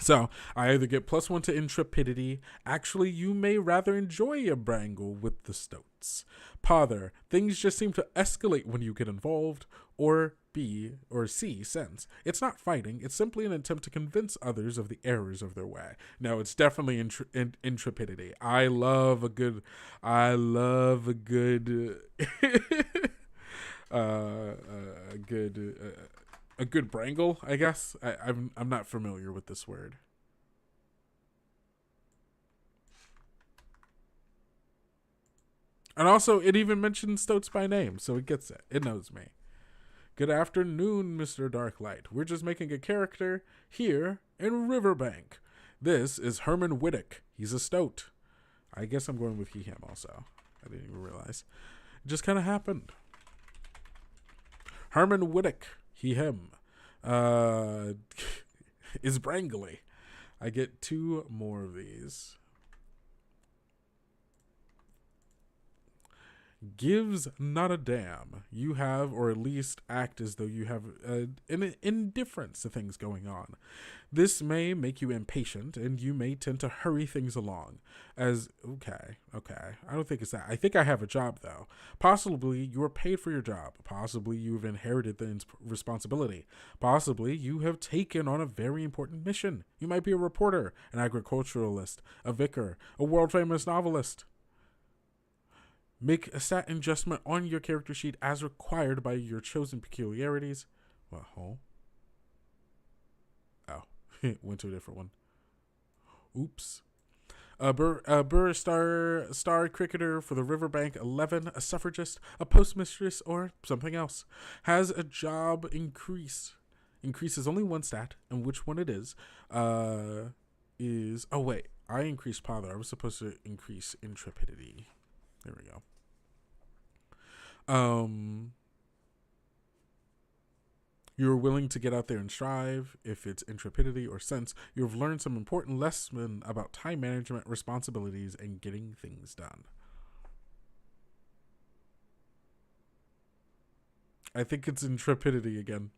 So I either get +1 to intrepidity. Actually, you may rather enjoy a brangle with the stoats. Pother, things just seem to escalate when you get involved. Or B, or C, sense. It's not fighting, it's simply an attempt to convince others of the errors of their way. No, it's definitely intrepidity. I love a good a good brangle, I guess. I'm not familiar with this word. And also, it even mentions Stoats by name, so it gets it. It knows me. Good afternoon, Mr. Darklight. We're just making a character here in RiverBank. This is Herman Whittick. He's a Stoat. I guess I'm going with he, him also. I didn't even realize. It just kind of happened. Herman Whittick. He, him. Is brangly. I get 2 more of these. Gives not a damn. You have, or at least act as though you have an indifference to things going on. This may make you impatient, and you may tend to hurry things along. Okay. I don't think it's that. I think I have a job, though. Possibly you are paid for your job. Possibly you've inherited the responsibility. Possibly you have taken on a very important mission. You might be a reporter, an agriculturalist, a vicar, a world-famous novelist. Make a stat adjustment on your character sheet as required by your chosen peculiarities. Well, went to a different one. Oops. Burr star cricketer for the RiverBank 11, a suffragist, a postmistress, or something else. Has a job increase. Increases only 1 stat, and which one it is, oh wait, I increased Pother. I was supposed to increase intrepidity. There we go. You're willing to get out there and strive. If it's intrepidity or sense, you've learned some important lessons about time management, responsibilities, and getting things done. I think it's intrepidity again.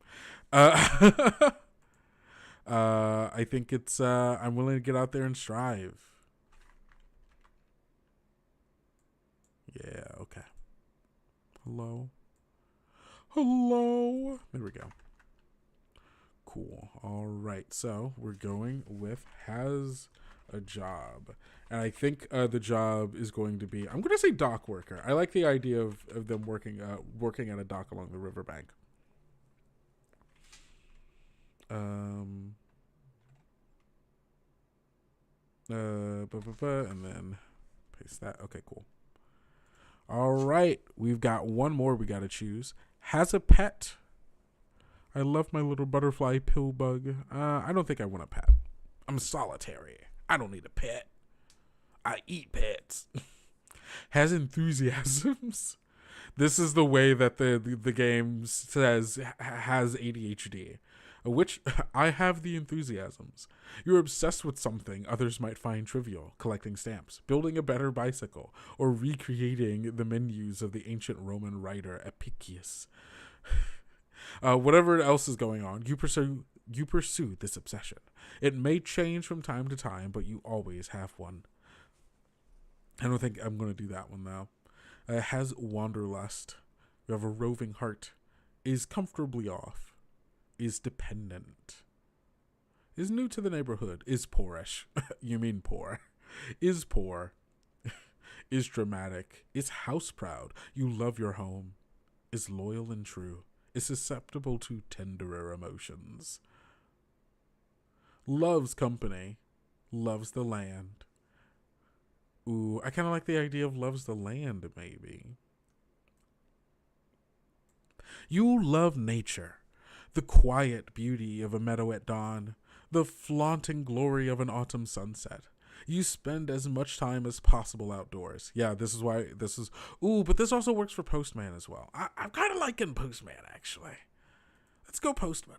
I think it's I'm willing to get out there and strive. Yeah, okay. Hello. There we go. Cool. All right. So we're going with has a job. And I think the job is going to be, I'm going to say dock worker. I like the idea of them working at a dock along the riverbank. And then paste that. Okay, cool. All right, we've got one more we got to choose. Has a pet. I love my little butterfly pill bug. I don't think I want a pet. I'm solitary. I don't need a pet. I eat pets. Has enthusiasms. This is the way that the game says has ADHD, which I have the enthusiasms. You're obsessed with something others might find trivial, collecting stamps, building a better bicycle, or recreating the menus of the ancient Roman writer Epicurus. Whatever else is going on, you pursue this obsession. It may change from time to time, but you always have one. I don't think I'm going to do that one, though. Has wanderlust. You have a roving heart. Is comfortably off. Is dependent. Is new to the neighborhood. Is poorish. You mean poor. Is poor. Is dramatic. Is house proud. You love your home. Is loyal and true. Is susceptible to tenderer emotions. Loves company. Loves the land. Ooh, I kind of like the idea of loves the land, maybe. You love nature. The quiet beauty of a meadow at dawn. The flaunting glory of an autumn sunset. You spend as much time as possible outdoors. Yeah, this is why this is... Ooh, but this also works for Postman as well. I'm kind of liking Postman, actually. Let's go Postman.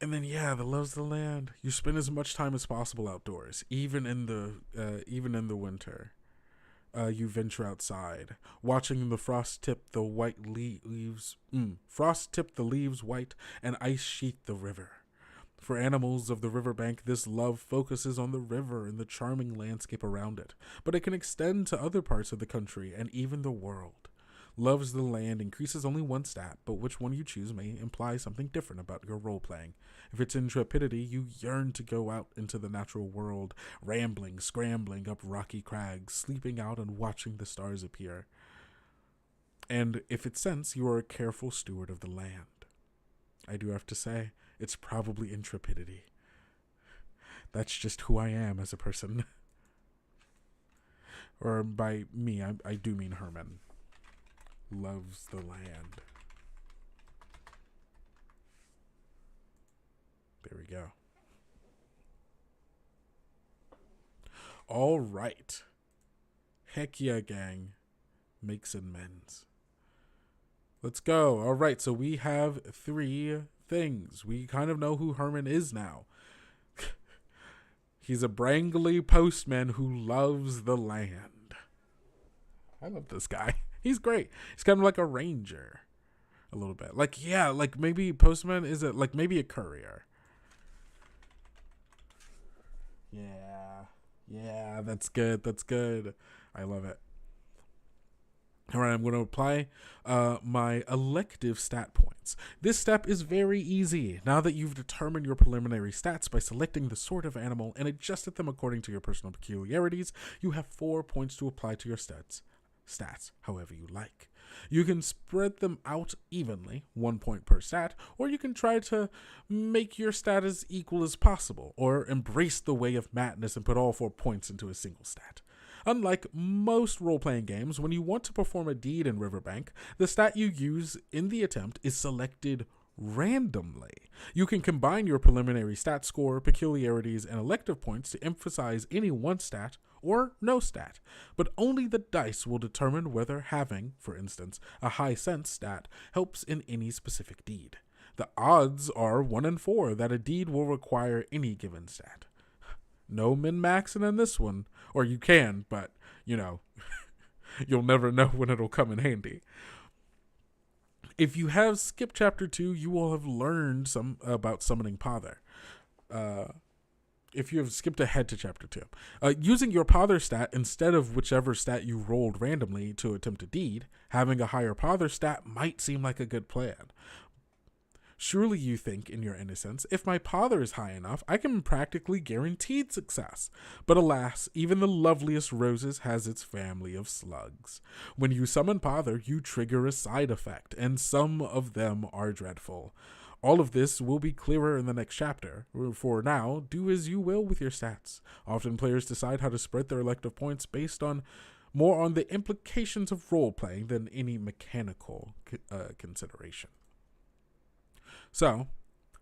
And then, yeah, the loves the land. You spend as much time as possible outdoors, even in the winter. you venture outside, watching the frost tip the leaves white, and ice sheet the river. For animals of the riverbank, this love focuses on the river and the charming landscape around it, but it can extend to other parts of the country and even the world. Loves the land increases only one stat, but which one you choose may imply something different about your role-playing. If it's intrepidity, you yearn to go out into the natural world, rambling, scrambling up rocky crags, sleeping out and watching the stars appear. And if it's sense, you are a careful steward of the land. I do have to say, it's probably intrepidity. That's just who I am as a person. Or by me, I do mean Herman. Loves the land. There we go. All right. Heck yeah, gang. Makes amends. Let's go. All right, so we have 3 things. We kind of know who Herman is now. He's a brangly postman who loves the land. I love this guy. He's great. He's kind of like a ranger. A little bit. Like, yeah, like maybe postman is it like maybe a courier. Yeah, that's good. That's good. I love it. All right, I'm going to apply my elective stat points. This step is very easy. Now that you've determined your preliminary stats by selecting the sort of animal and adjusted them according to your personal peculiarities, you have 4 points to apply to your stats however you like. You can spread them out evenly, 1 point per stat, or you can try to make your stat as equal as possible, or embrace the way of madness and put all 4 points into a single stat. Unlike most role-playing games, when you want to perform a deed in RiverBank, the stat you use in the attempt is selected randomly. You can combine your preliminary stat score, peculiarities, and elective points to emphasize any one stat or no stat, but only the dice will determine whether having, for instance, a high sense stat helps in any specific deed. The odds are 1 in 4 that a deed will require any given stat. No min-maxing in this one, or you can, but, you know, you'll never know when it'll come in handy. If you have skipped Chapter 2, you will have learned some about summoning Pother. If you have skipped ahead to Chapter 2. Using your Pother stat instead of whichever stat you rolled randomly to attempt a deed, having a higher Pother stat might seem like a good plan. Surely you think, in your innocence, if my Pother is high enough, I can practically guaranteed success. But alas, even the loveliest roses has its family of slugs. When you summon Pother, you trigger a side effect, and some of them are dreadful. All of this will be clearer in the next chapter. For now, do as you will with your stats. Often players decide how to spread their elective points based on more on the implications of role-playing than any mechanical consideration. So,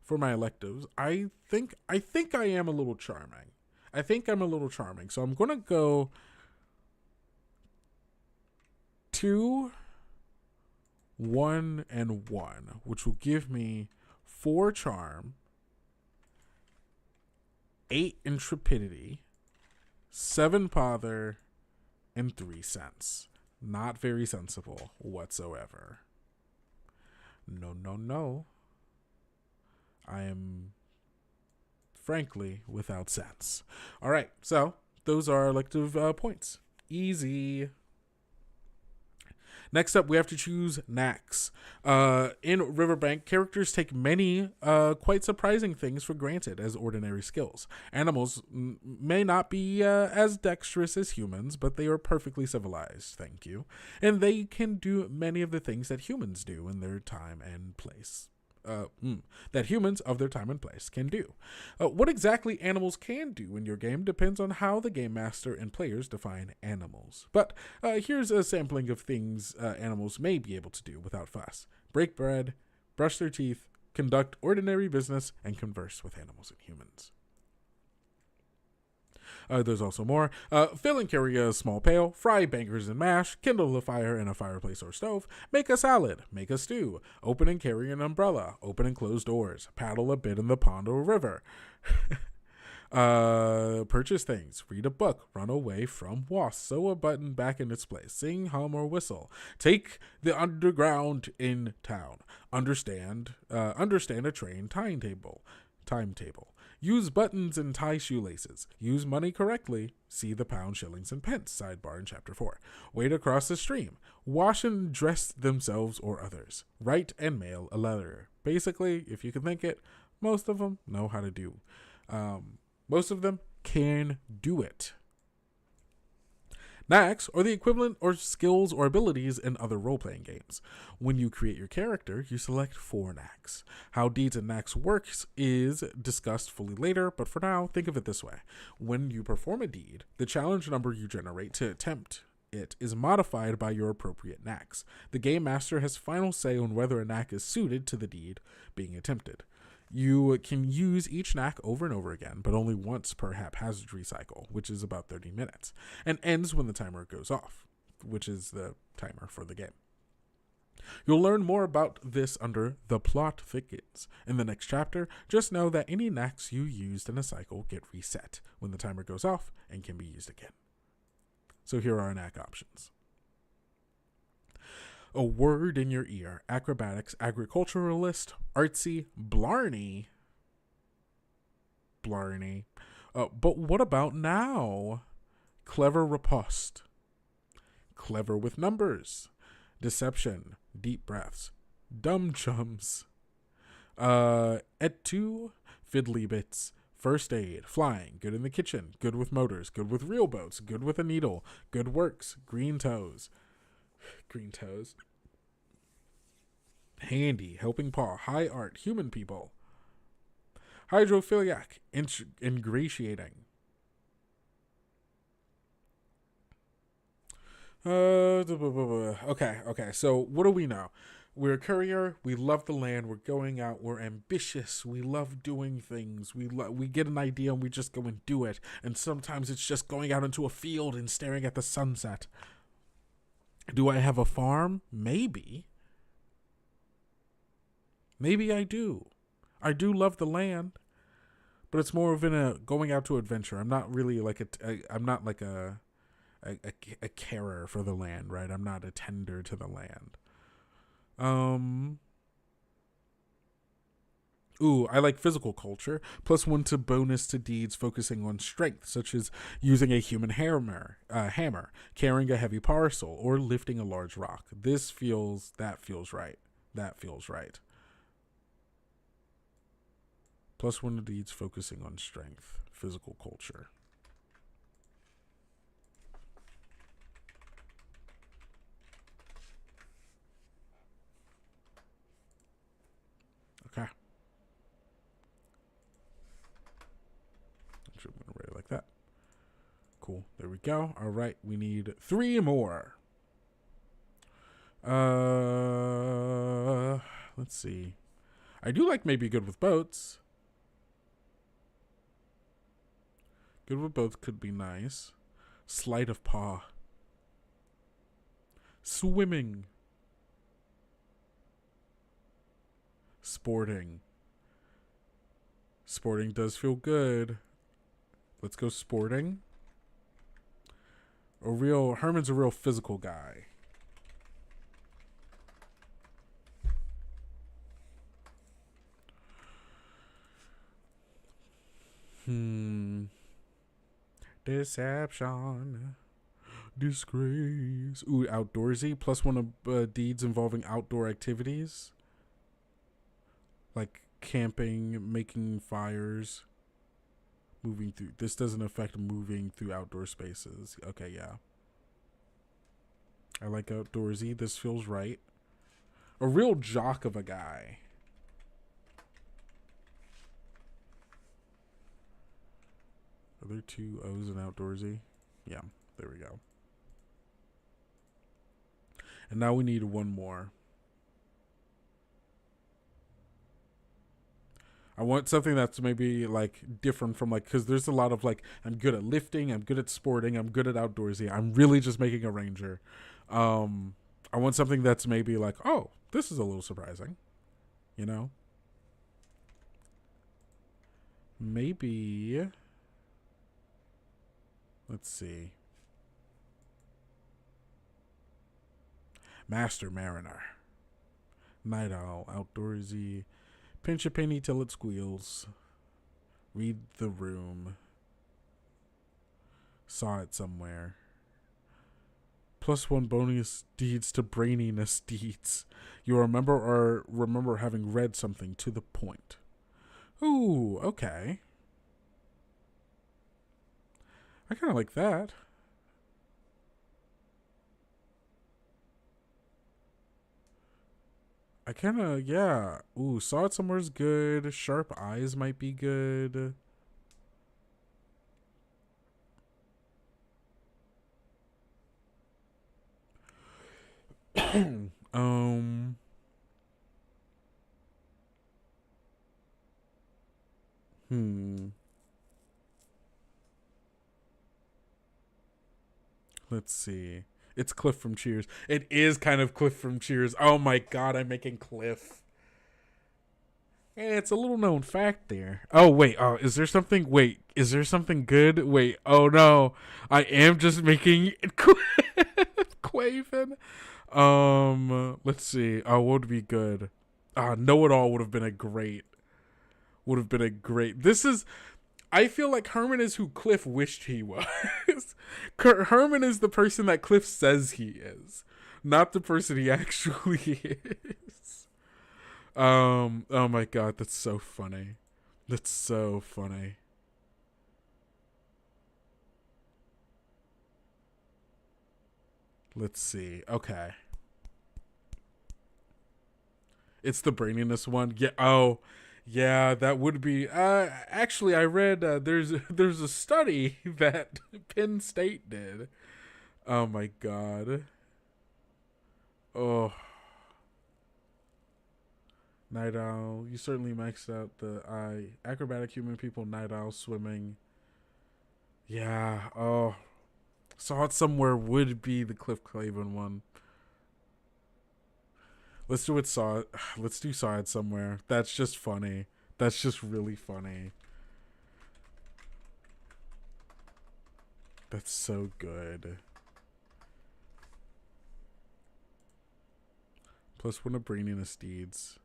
for my electives, I think I am a little charming. I think I'm a little charming. So I'm going to go 2, 1, and 1, which will give me 4 charm, 8 intrepidity, 7 pother, and 3 sense. Not very sensible whatsoever. No. I am, frankly, without sense. All right, so those are elective points. Easy. Next up, we have to choose knacks. In RiverBank, characters take many quite surprising things for granted as ordinary skills. Animals may not be as dexterous as humans, but they are perfectly civilized, thank you. And they can do many of the things that humans do in their time and place. That humans of their time and place can do. What exactly animals can do in your game depends on how the game master and players define animals. But here's a sampling of things animals may be able to do without fuss. Break bread, brush their teeth, conduct ordinary business, and converse with animals and humans. There's also more. Fill and carry a small pail, fry bangers and mash, kindle a fire in a fireplace or stove, make a salad, make a stew, open and carry an umbrella, open and close doors, paddle a bit in the pond or river. Purchase things, read a book, run away from wasps, sew a button back in its place, sing, hum, or whistle, take the underground in town, understand a train timetable, use buttons and tie shoelaces, use money correctly, see the pound, shillings, and pence, sidebar in chapter 4, wade across the stream, wash and dress themselves or others, write and mail a letter. Basically, if you can think it, most of them know how to do. Most of them can do it. Knacks are the equivalent or skills or abilities in other role-playing games. When you create your character, you select 4 knacks. How deeds and knacks works is discussed fully later, but for now, think of it this way. When you perform a deed, the challenge number you generate to attempt it is modified by your appropriate knacks. The game master has final say on whether a knack is suited to the deed being attempted. You can use each knack over and over again, but only once per haphazard cycle, which is about 30 minutes, and ends when the timer goes off, which is the timer for the game. You'll learn more about this under The Plot Thickens. In the next chapter, just know that any knacks you used in a cycle get reset when the timer goes off and can be used again. So here are our knack options. A word in your ear, acrobatics, agriculturalist, artsy, blarney. But what about now? Clever riposte. Clever with numbers. Deception, deep breaths. Dumb chums. Et tu, fiddly bits. First aid, flying, good in the kitchen, good with motors, good with real boats, good with a needle, good works, green toes. Handy, helping paw, high art, human people. Hydrophiliac, ingratiating. Okay, so what do we know? We're a courier, we love the land, we're going out, we're ambitious, we love doing things, we get an idea and we just go and do it, and sometimes it's just going out into a field and staring at the sunset. Do I have a farm? Maybe. Maybe I do. I do love the land, but it's more of a going out to adventure. I'm not really like I'm not like a carer for the land, right? I'm not a tender to the land. I like physical culture. +1 to bonus to deeds focusing on strength, such as using a human hammer, carrying a heavy parcel, or lifting a large rock. That feels right. +1 to deeds focusing on strength, physical culture. Okay. I'm going to write it like that. Cool. There we go. All right. We need 3 more. Let's see. I do like maybe good with boats. Good with boats could be nice. Sleight of paw. Swimming. Sporting. Sporting does feel good. Let's go sporting. Herman's a real physical guy. Deception. Disgrace. Ooh, outdoorsy. +1 of deeds involving outdoor activities. Like camping, making fires, moving through. This doesn't affect moving through outdoor spaces. Okay, yeah. I like outdoorsy. This feels right. A real jock of a guy. Are there 2 O's in outdoorsy? Yeah, there we go. And now we need 1 more. I want something that's maybe like different from like, because there's a lot of like, I'm good at lifting, I'm good at sporting, I'm good at outdoorsy. I'm really just making a ranger. I want something that's maybe like, oh, this is a little surprising, you know? Maybe Let's see. Master Mariner. Night Owl. Outdoorsy. Pinch a penny till it squeals. Read the room. Saw it somewhere. +1 bonus deeds to braininess deeds. You remember having read something to the point. Ooh, okay. I kind of like that. I kind of, yeah. Ooh, saw it somewhere's good. Sharp eyes might be good. um. Let's see. It's Cliff from Cheers. It is kind of Cliff from Cheers. Oh my god, I'm making Cliff. It's a little known fact there. Oh wait, is there something? Wait, is there something good? Wait, oh no, I am just making Quaven. Let's see. Oh, what would be good? Know It All would have been a great. This is. I feel like Herman is who Cliff wished he was. Herman is the person that Cliff says he is, not the person he actually is. Oh my god, that's so funny. That's so funny. Let's see. Okay. It's the braininess one. Yeah. Oh, yeah, that would be. Actually, I read there's a study that Penn State did. Oh my god. Oh, Night Owl. You certainly maxed out the acrobatic human people. Night Owl swimming. Yeah. Oh, Saw It Somewhere would be the Cliff Clavin one. Let's do it. Let's do Saw It Somewhere. That's just funny. That's just really funny. That's so good. +1 of braininess deeds.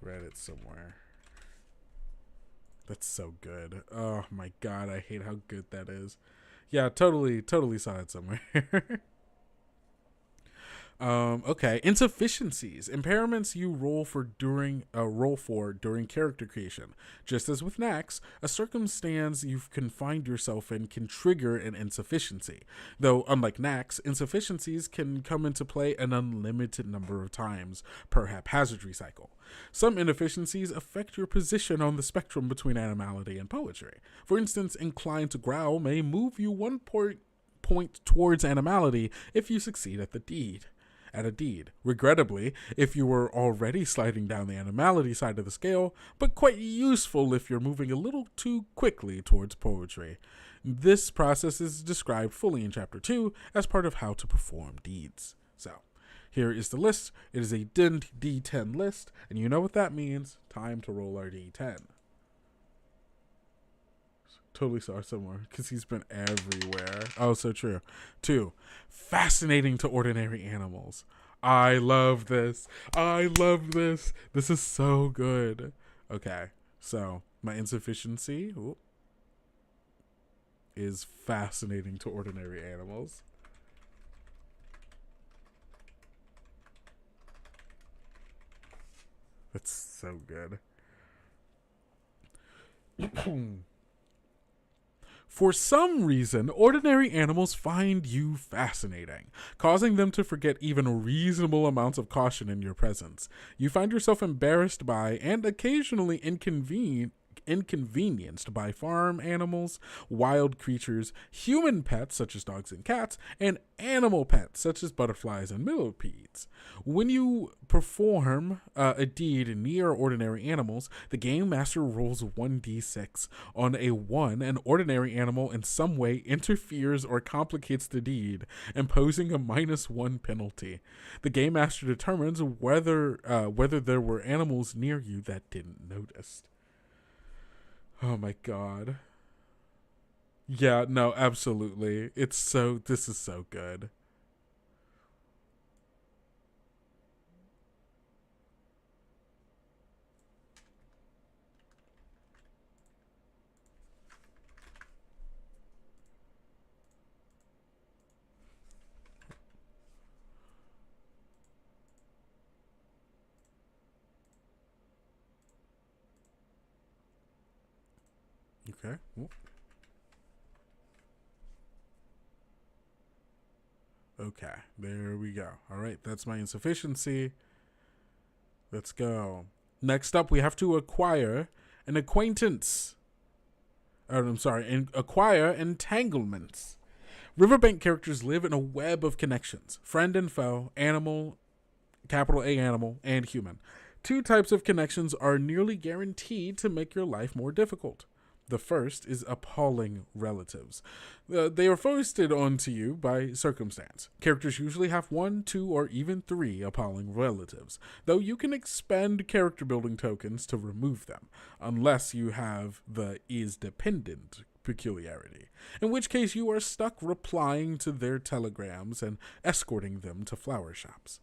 Read it somewhere. That's so good. Oh my god, I hate how good that is. Yeah, totally saw it somewhere. Okay. Insufficiencies, impairments you roll for during character creation. Just as with Nax, a circumstance you can find yourself in can trigger an insufficiency. Though, unlike Nax, insufficiencies can come into play an unlimited number of times per haphazard cycle. Some inefficiencies affect your position on the spectrum between animality and poetry. For instance, inclined to growl may move you 1 point towards animality if you succeed at a deed. Regrettably, if you were already sliding down the animality side of the scale, but quite useful if you're moving a little too quickly towards poetry. This process is described fully in Chapter 2 as part of how to perform deeds. So, here is the list. It is a D10 list, and you know what that means. Time to roll our D10. Totally saw it somewhere because he's been everywhere. Oh, so true. 2, fascinating to ordinary animals. I love this. This is so good. Okay, so my insufficiency is fascinating to ordinary animals. That's so good. For some reason, ordinary animals find you fascinating, causing them to forget even reasonable amounts of caution in your presence. You find yourself embarrassed by and occasionally inconvenienced by farm animals, wild creatures, human pets such as dogs and cats, and animal pets such as butterflies and millipedes. When you perform a deed near ordinary animals, the game master rolls 1d6. On a 1, an ordinary animal in some way interferes or complicates the deed, imposing a -1 penalty. The game master determines whether there were animals near you that didn't notice. Oh my god. Yeah, no, absolutely. This is so good. Okay. Ooh. Okay, there we go. All right, that's my insufficiency. Let's go. Next up, we have to acquire an acquaintance. Acquire entanglements. RiverBank characters live in a web of connections: friend and foe, animal, capital A animal, and human. 2 types of connections are nearly guaranteed to make your life more difficult. The first is appalling relatives. They are foisted onto you by circumstance. Characters usually have 1, 2, or even 3 appalling relatives, though you can expend character building tokens to remove them, unless you have the is dependent peculiarity, in which case you are stuck replying to their telegrams and escorting them to flower shops.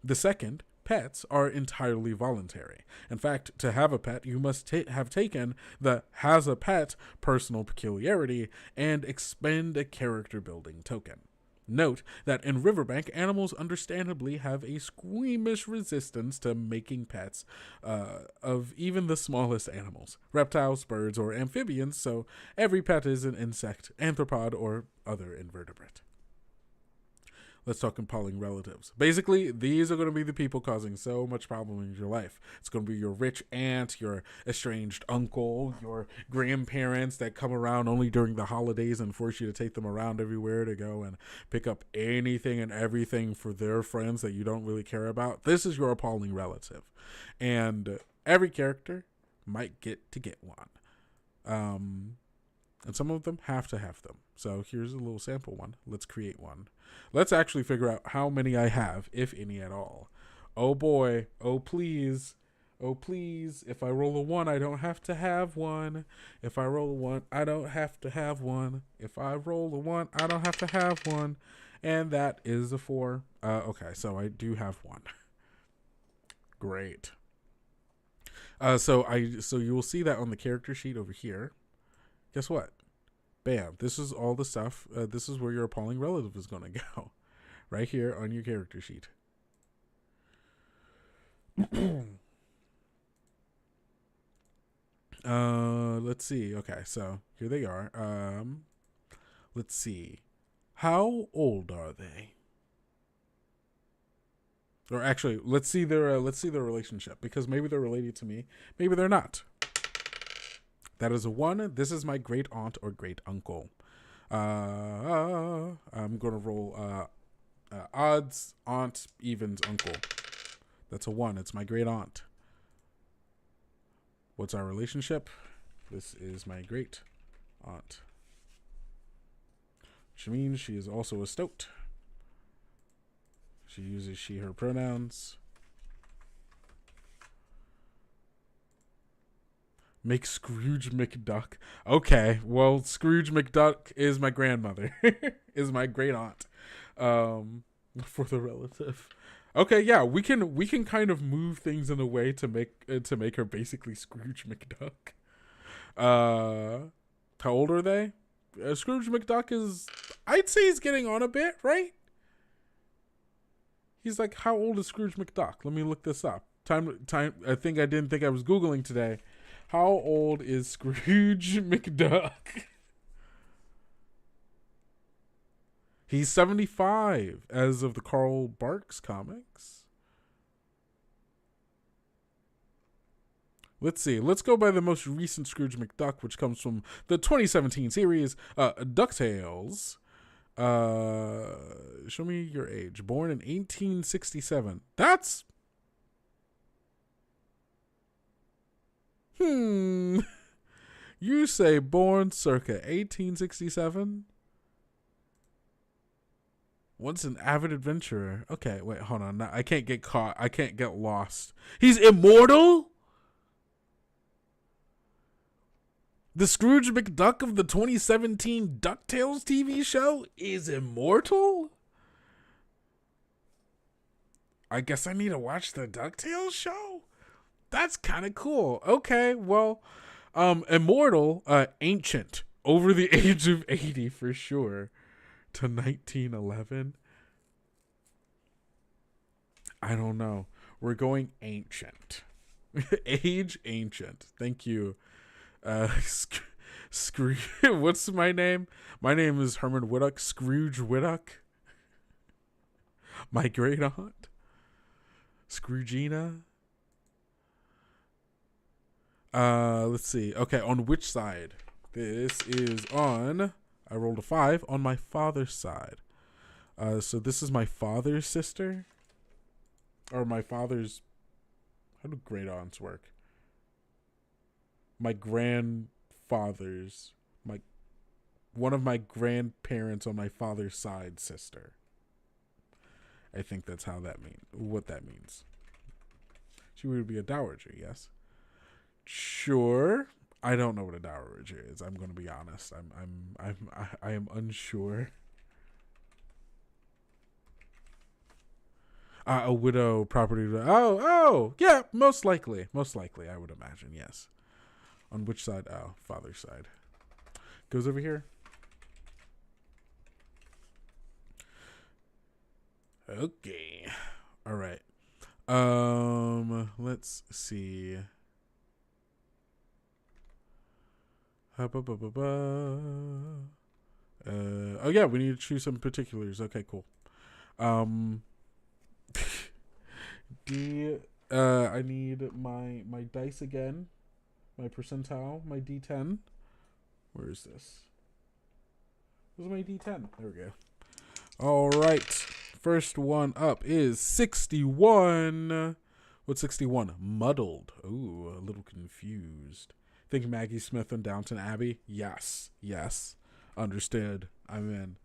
The second, pets, are entirely voluntary. In fact, to have a pet, you must have taken the has a pet personal peculiarity and expend a character building token. Note that in RiverBank, animals understandably have a squeamish resistance to making pets of even the smallest animals, reptiles, birds, or amphibians, so every pet is an insect, arthropod, or other invertebrate. Let's talk appalling relatives. Basically, these are going to be the people causing so much problem in your life. It's going to be your rich aunt, your estranged uncle, your grandparents that come around only during the holidays and force you to take them around everywhere to go and pick up anything and everything for their friends that you don't really care about. This is your appalling relative. And every character might get one. And some of them have to have them. So here's a little sample one. Let's create one. Let's actually figure out how many I have, if any at all. Oh boy. Oh please. Oh please. If I roll a 1, I don't have to have one. If I roll a 1, I don't have to have one. If I roll a 1, I don't have to have one. And that is a 4. Okay, so I do have one. Great. So you will see that on the character sheet over here. Guess what? Bam. This is all the stuff. This is where your appalling relative is going to go. Right here on your character sheet. Let's see. Okay, so here they are. Let's see. How old are they? Or actually, let's see their relationship, because maybe they're related to me, maybe they're not. That is a 1. This is my great aunt or great uncle. I'm gonna roll odds, aunt, evens, uncle. That's a 1. It's my great aunt. What's our relationship? This is my great aunt, which means she is also a stoat. She uses she, her pronouns. Make Scrooge McDuck. Okay, well, Scrooge McDuck is my grandmother. Is my great aunt. For the relative. Okay, yeah, we can kind of move things in a way to make her basically Scrooge McDuck. How old are they? Scrooge McDuck is, I'd say he's getting on a bit, right? He's like, how old is Scrooge McDuck? Let me look this up. Time. I didn't think I was Googling today. How old is Scrooge McDuck? He's 75 as of the Carl Barks comics. Let's see. Let's go by the most recent Scrooge McDuck, which comes from the 2017 series, DuckTales. Show me your age. Born in 1867. That's... You say born circa 1867? Once an avid adventurer. Okay, wait, hold on. I can't get caught. I can't get lost. He's immortal? The Scrooge McDuck of the 2017 DuckTales TV show is immortal? I guess I need to watch the DuckTales show? That's kind of cool. Okay, well, immortal, ancient, over the age of 80 for sure, to 1911. I don't know. We're going ancient. Age ancient. Thank you. Scrooge. What's my name? My name is Herman Whittock. Scrooge Whittock. My great aunt. Scroogina. Let's see. Okay, on which side? This is on... I rolled a 5 on my father's side. So this is my father's sister? Or my father's... How do great aunts work? My grandfather's... One of my grandparents on my father's side sister. I think that's how that means. What that means. She would be a dowager, yes? Sure. I don't know what a dowager is. I'm going to be honest. I am unsure. A widow property. Oh, yeah. Most likely, I would imagine. Yes. On which side? Oh, father's side. Goes over here. Okay. All right. Let's see. Oh yeah, we need to choose some particulars. Okay, cool. I need my dice again. My percentile, my D10. Where is this? Where's my D10? There we go. All right. First one up is 61. What's 61? Muddled. Ooh, a little confused. Think Maggie Smith and Downton Abbey? Yes. Understood. I'm in.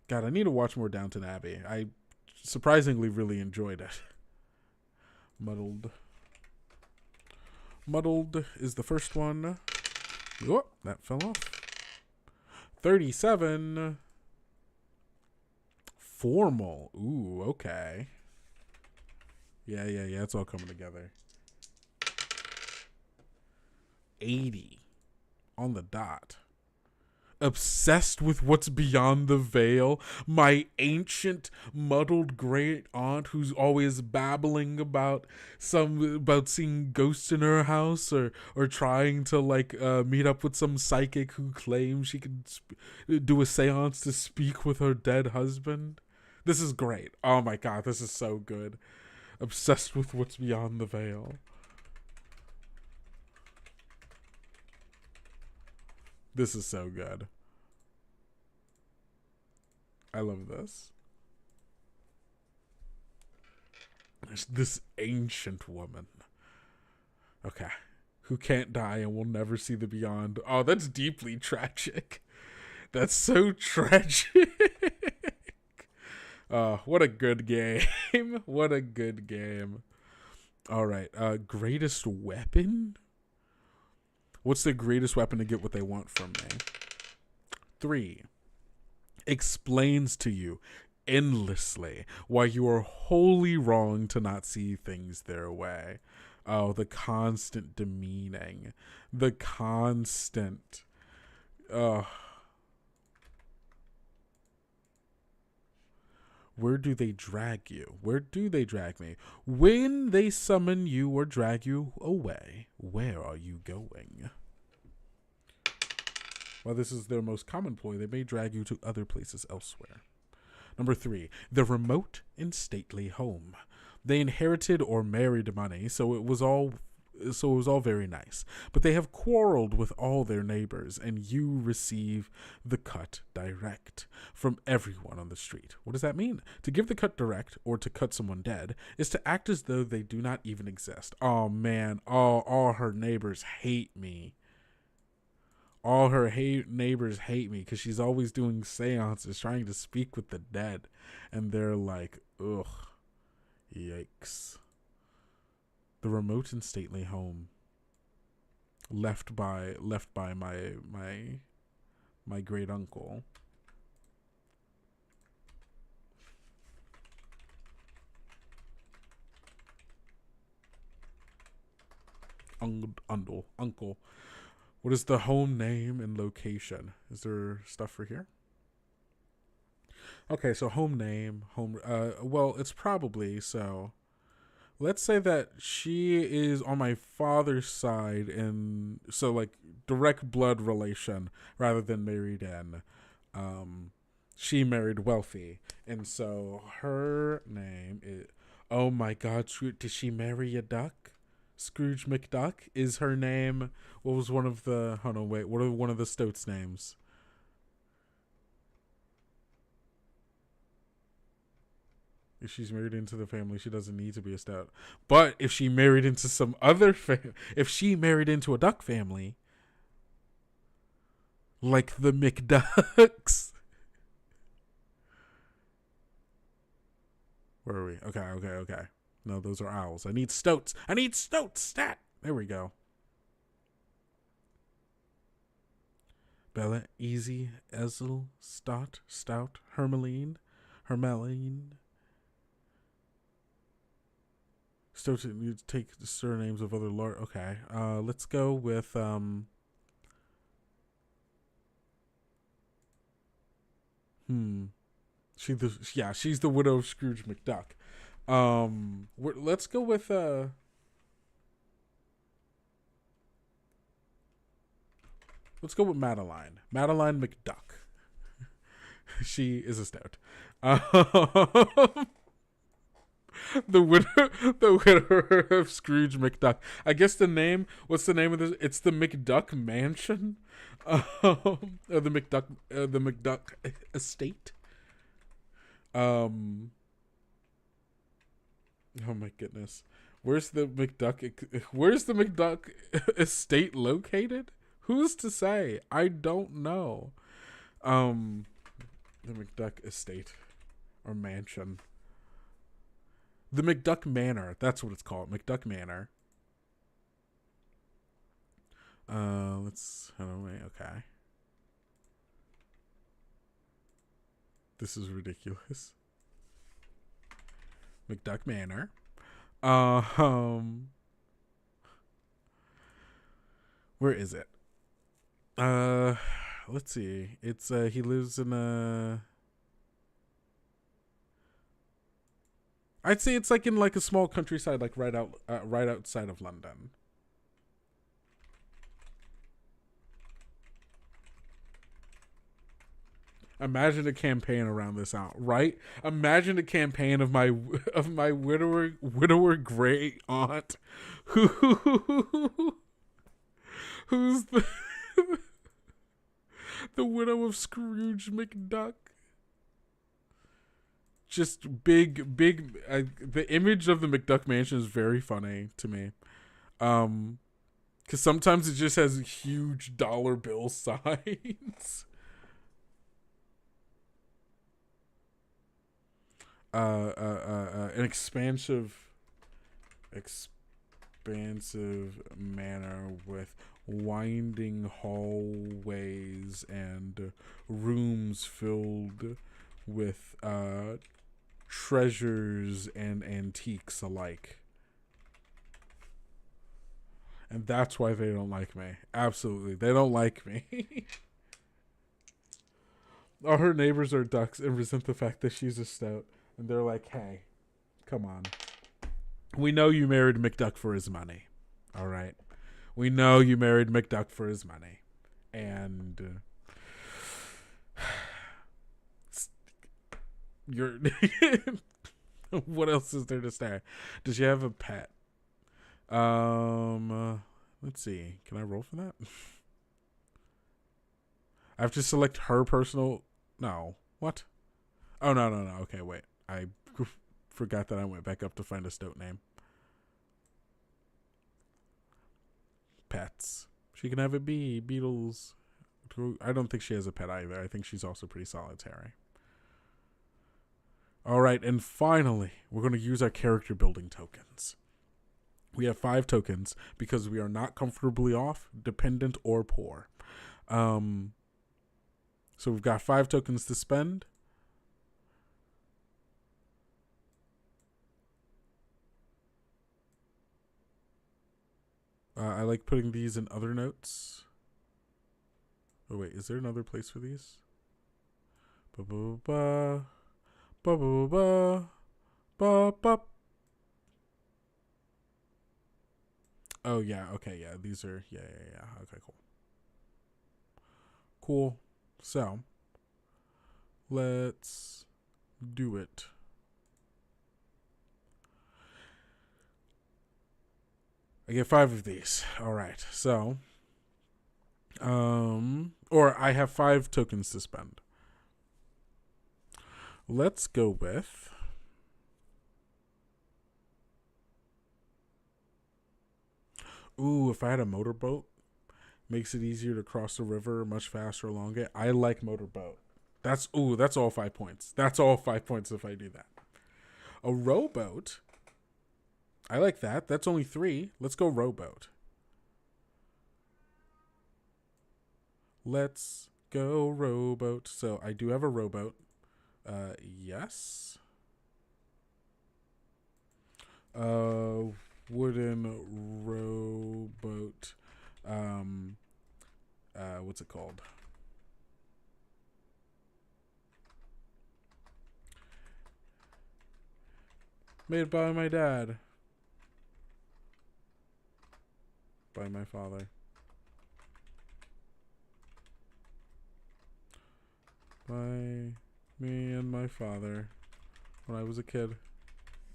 God, I need to watch more Downton Abbey. I surprisingly really enjoyed it. Muddled is the first one. Oh, that fell off. 37. Formal. Ooh, okay. Yeah. It's all coming together. 80. On the dot. Obsessed with what's beyond the veil. My ancient, muddled great aunt who's always babbling about seeing ghosts in her house or trying to meet up with some psychic who claims she can do a seance to speak with her dead husband. This is great. Oh my god, this is so good. Obsessed with what's beyond the veil. This is so good. I love this. There's this ancient woman. Okay. Who can't die and will never see the beyond. Oh, that's deeply tragic. That's so tragic. What a good game. What a good game. All right. Greatest weapon? What's the greatest weapon to get what they want from me? 3. Explains to you endlessly why you are wholly wrong to not see things their way. Oh, the constant demeaning. The constant... Where do they drag you? Where do they drag me? When they summon you or drag you away, where are you going? While this is their most common ploy, they may drag you to other places elsewhere. Number 3, the remote and stately home. They inherited or married money, so it was all so it was all very nice. But they have quarreled with all their neighbors, and you receive the cut direct from everyone on the street. What does that mean? To give the cut direct, or to cut someone dead, is to act as though they do not even exist. Oh man, all her neighbors hate me. All her neighbors hate me because she's always doing seances, trying to speak with the dead, and they're like, ugh, yikes. The remote and stately home, left by my great uncle. Uncle. What is the home name and location? Is there stuff for here? Okay, so home name, well, it's probably, so let's say that she is on my father's side, and so like direct blood relation rather than married in. She married wealthy, and so her name is, oh my god, did she marry a duck? Scrooge McDuck is her name. What was one of the, hold on, wait, what are one of the Stoats names? If she's married into the family, she doesn't need to be a Stout. But if she married into some other if she married into a duck family, like the McDucks. Where are we? Okay. No, those are owls. I need Stoats. Stat. There we go. Bella, Easy, Ezel, Stout, Hermeline. Stoats, you take the surnames of other large. Okay, let's go with she's the widow of Scrooge McDuck. Let's go with Madeline. Madeline McDuck. She is a Stout. The widower of Scrooge McDuck. I guess the name. What's the name of this? It's the McDuck Mansion. The McDuck estate. Oh my goodness. Where's the McDuck estate located? Who's to say? I don't know. The McDuck estate or mansion. The McDuck Manor. That's what it's called. McDuck Manor. Okay. This is ridiculous. McDuck Manor. Where is it? Let's see. It's he lives in a. I'd say it's like in like a small countryside, like right outside of London. Imagine a campaign around this out, right? Imagine a campaign of my widower great aunt, who's the widow of Scrooge McDuck. Just big. The image of the McDuck Mansion is very funny to me, because sometimes it just has huge dollar bill signs. An expansive manor with winding hallways and rooms filled with treasures and antiques alike. And that's why they don't like me. Absolutely. They don't like me. All her neighbors are ducks and resent the fact that she's a Stout. And they're like, hey, come on. We know you married McDuck for his money. All right. We know you married McDuck for his money. And you're what else is there to say? Does she have a pet? Let's see. Can I roll for that? I have to select her personal. No. What? Oh, no. Okay, wait. I forgot that I went back up to find a stoat name. Pets. She can have a bee. Beetles. I don't think she has a pet either. I think she's also pretty solitary. All right, and finally, we're going to use our character building tokens. We have 5 tokens because we are not comfortably off, dependent, or poor. So we've got 5 tokens to spend. I like putting these in other notes. Oh, wait, is there another place for these? Ba-ba-ba. Ba-ba-ba. Ba-ba. Oh, yeah, okay, yeah, these are, yeah. Okay, cool. Cool. So, let's do it. I get 5 of these. All right. So, or I have 5 tokens to spend. Let's go with if I had a motorboat, makes it easier to cross the river much faster along it. I like motorboat. That's all 5 points. That's all 5 points if I do that. A rowboat. I like that. That's only 3. Let's go rowboat. Let's go rowboat. So I do have a rowboat. Yes. Wooden rowboat. What's it called? Made by my dad. By my father. By me and my father. When I was a kid.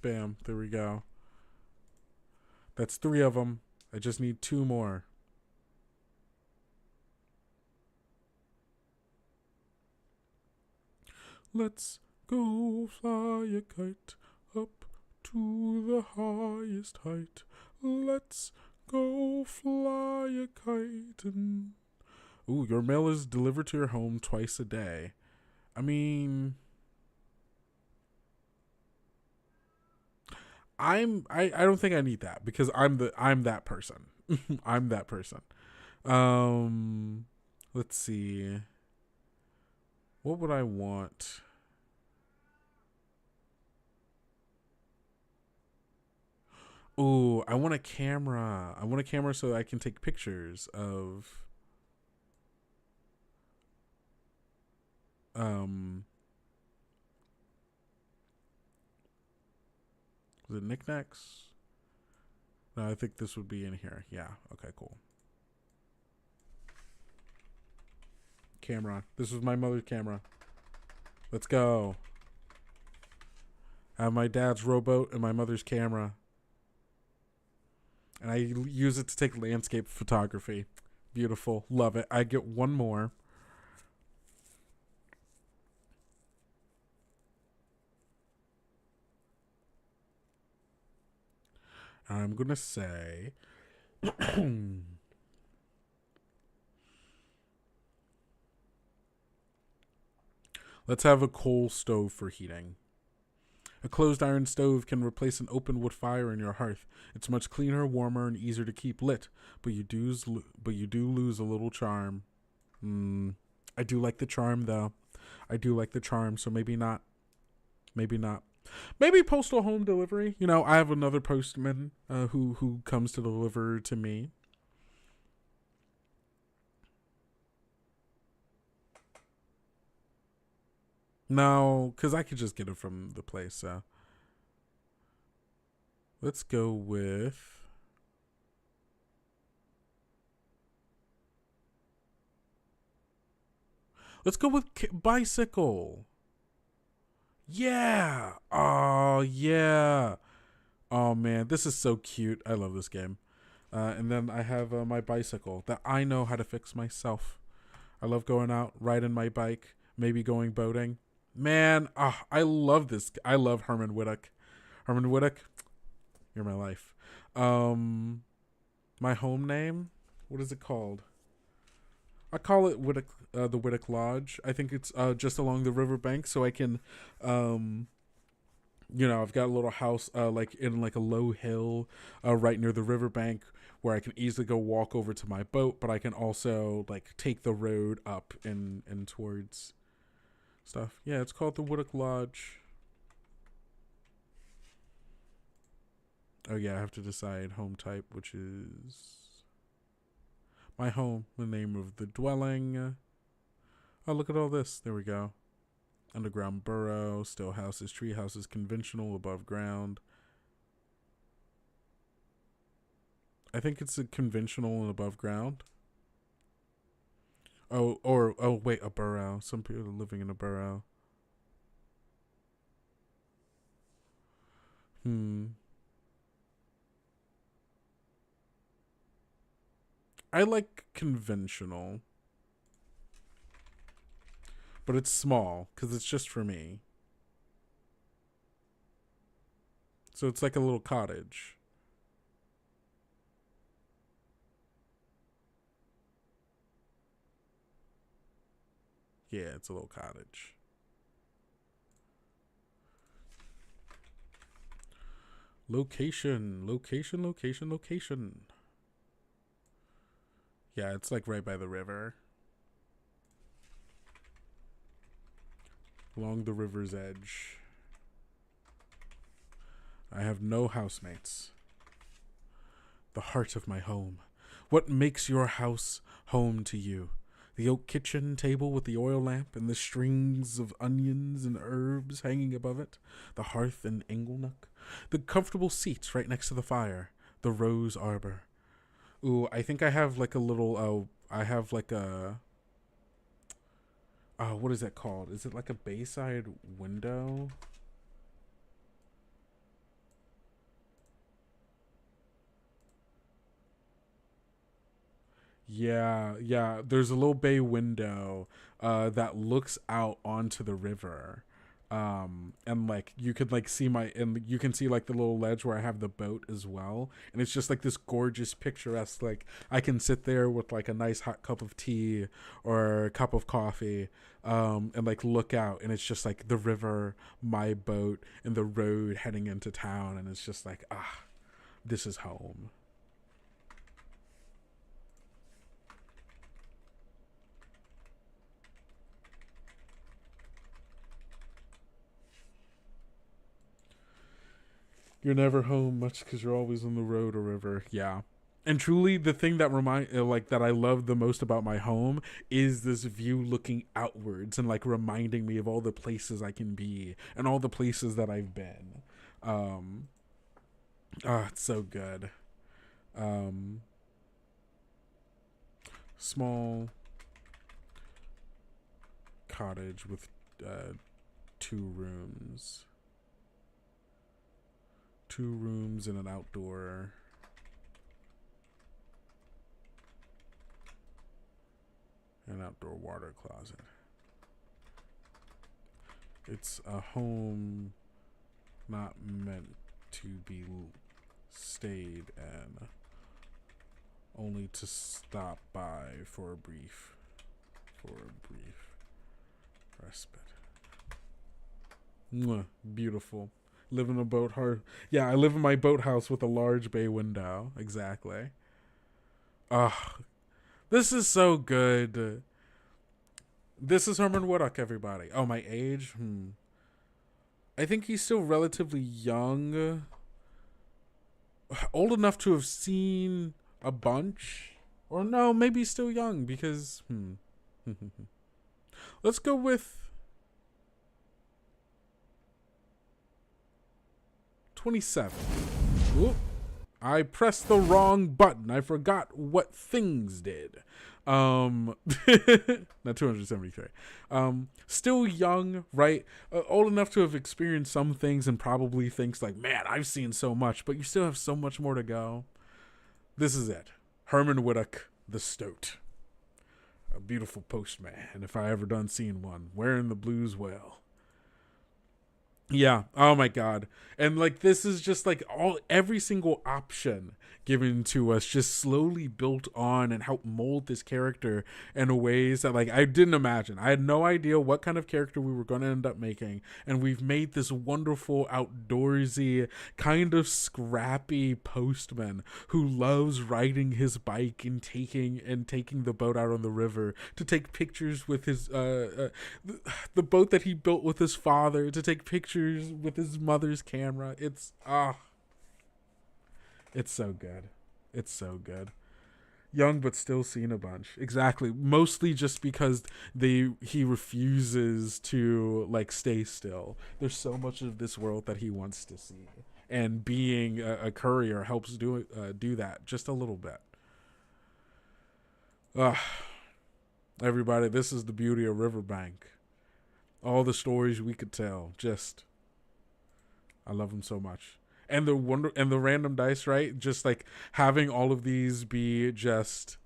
Bam. There we go. That's 3 of them. I just need 2 more. Let's go fly a kite up to the highest height. Let's go fly a kite and... Ooh, your mail is delivered to your home twice a day. I mean... I don't think I need that because I'm that person. I'm that person. Let's see. What would I want? Ooh, I want a camera. I want a camera so I can take pictures of was it knickknacks? No, I think this would be in here. Yeah. Okay, cool. Camera. This was my mother's camera. Let's go. I have my dad's rowboat and my mother's camera. And I use it to take landscape photography. Beautiful. Love it. I get 1 more. I'm going to say... Let's have a coal stove for heating. A closed iron stove can replace an open wood fire in your hearth. It's much cleaner, warmer, and easier to keep lit, but you do lose a little charm. I do like the charm, though. I do like the charm, so maybe not. Maybe not. Maybe postal home delivery. You know, I have another postman who comes to deliver to me. No, because I could just get it from the place. So let's go with... Let's go with bicycle. Yeah. Oh, yeah. Oh man, this is so cute. I love this game. And then I have my bicycle that I know how to fix myself. I love going out, riding my bike, maybe going boating. Man, I love this. I love Herman Whittock. Herman Whittock, you're my life. My home name, what is it called? I call it Whittock, the Whittock Lodge. I think it's just along the riverbank, so I can, I've got a little house like in like a low hill right near the riverbank where I can easily go walk over to my boat, but I can also like take the road up and towards stuff. Yeah, it's called the Whittock Lodge. Oh yeah, I have to decide home type, which is my home, the name of the dwelling. Oh, look at all this. There we go. Underground burrow, still houses, tree houses, conventional, above ground. I think it's a conventional and above ground. Oh, wait, a burrow. Some people are living in a burrow. I like conventional, but it's small because it's just for me. So it's like a little cottage. Yeah, it's a little cottage. Location. Yeah, it's like right by the river. Along the river's edge. I have no housemates. The heart of my home. What makes your house home to you? The oak kitchen table with the oil lamp and the strings of onions and herbs hanging above it. The hearth and inglenook. The comfortable seats right next to the fire. The rose arbor. Ooh, I think I have like a little, I have like a, what is that called? Is it like a bayside window? Yeah. There's a little bay window that looks out onto the river. And like you could like see and you can see like the little ledge where I have the boat as well. And it's just like this gorgeous picturesque, like I can sit there with like a nice hot cup of tea or a cup of coffee, and like look out, and it's just like the river, my boat, and the road heading into town, and it's just like, this is home. You're never home much because you're always on the road or river. Yeah. And truly, the thing that that I love the most about my home is this view looking outwards and like reminding me of all the places I can be and all the places that I've been. It's so good. Small cottage with 2 rooms. 2 rooms and an outdoor water closet. It's a home not meant to be stayed in, only to stop by for a brief respite. Mwah, beautiful. Live in a boat. Yeah, I live in my boathouse with a large bay window. Exactly. This is so good. This is Herman Woodcock, everybody. Oh, my age? I think he's still relatively young. Old enough to have seen a bunch. Or no, maybe still young because... Let's go with... 27. Ooh, I pressed the wrong button. I forgot what things did. Not 273. Still young, right? Old enough to have experienced some things and probably thinks like, man, I've seen so much, but you still have so much more to go. This is it. Herman Whittock, the Stoat. A beautiful postman, if I ever done seen one. Wearing the blues well. Yeah. Oh my God. And like, this is just like every single option given to us just slowly built on and helped mold this character in ways that like I didn't imagine. I had no idea what kind of character we were going to end up making, and we've made this wonderful outdoorsy kind of scrappy postman who loves riding his bike and taking the boat out on the river to take pictures with his the boat that he built with his father, to take pictures with his mother's camera. It's so good. It's so good. Young but still seen a bunch. Exactly. Mostly just because he refuses to like stay still. There's so much of this world that he wants to see, and being a courier helps do that just a little bit. Everybody, this is the beauty of RiverBank. All the stories we could tell. Just, I love them so much. And the random dice, right? Just like having all of these be just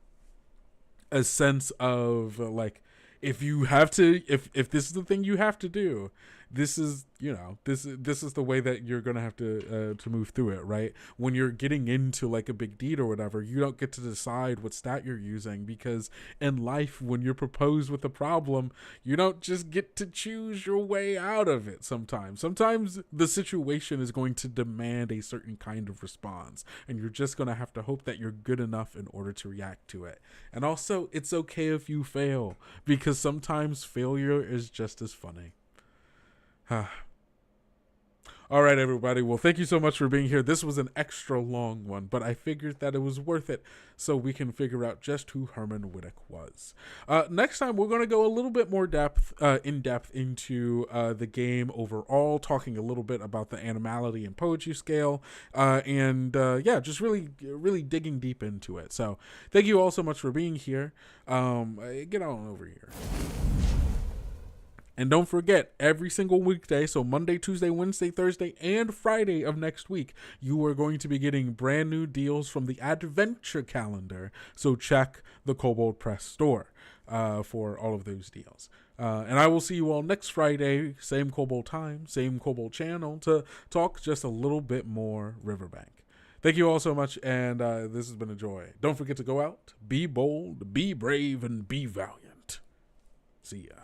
a sense of like, if you have to, if this is the thing you have to do, this is, this is the way that you're gonna have to move through it, right? When you're getting into like a big deed or whatever, you don't get to decide what stat you're using, because in life, when you're proposed with a problem, you don't just get to choose your way out of it. Sometimes the situation is going to demand a certain kind of response, and you're just gonna have to hope that you're good enough in order to react to it. And also, it's okay if you fail, because sometimes failure is just as funny. All right, everybody. Well, thank you so much for being here. This was an extra long one, but I figured that it was worth it so we can figure out just who Herman Whittock was. Next time, we're going to go a little bit more in depth into the game overall, talking a little bit about the animality and poetry scale, and just really digging deep into it. So thank you all so much for being here. Get on over here. And don't forget, every single weekday, so Monday, Tuesday, Wednesday, Thursday, and Friday of next week, you are going to be getting brand new deals from the Adventure Calendar. So check the Kobold Press store for all of those deals. And I will see you all next Friday, same Kobold time, same Kobold channel, to talk just a little bit more RiverBank. Thank you all so much, and this has been a joy. Don't forget to go out, be bold, be brave, and be valiant. See ya.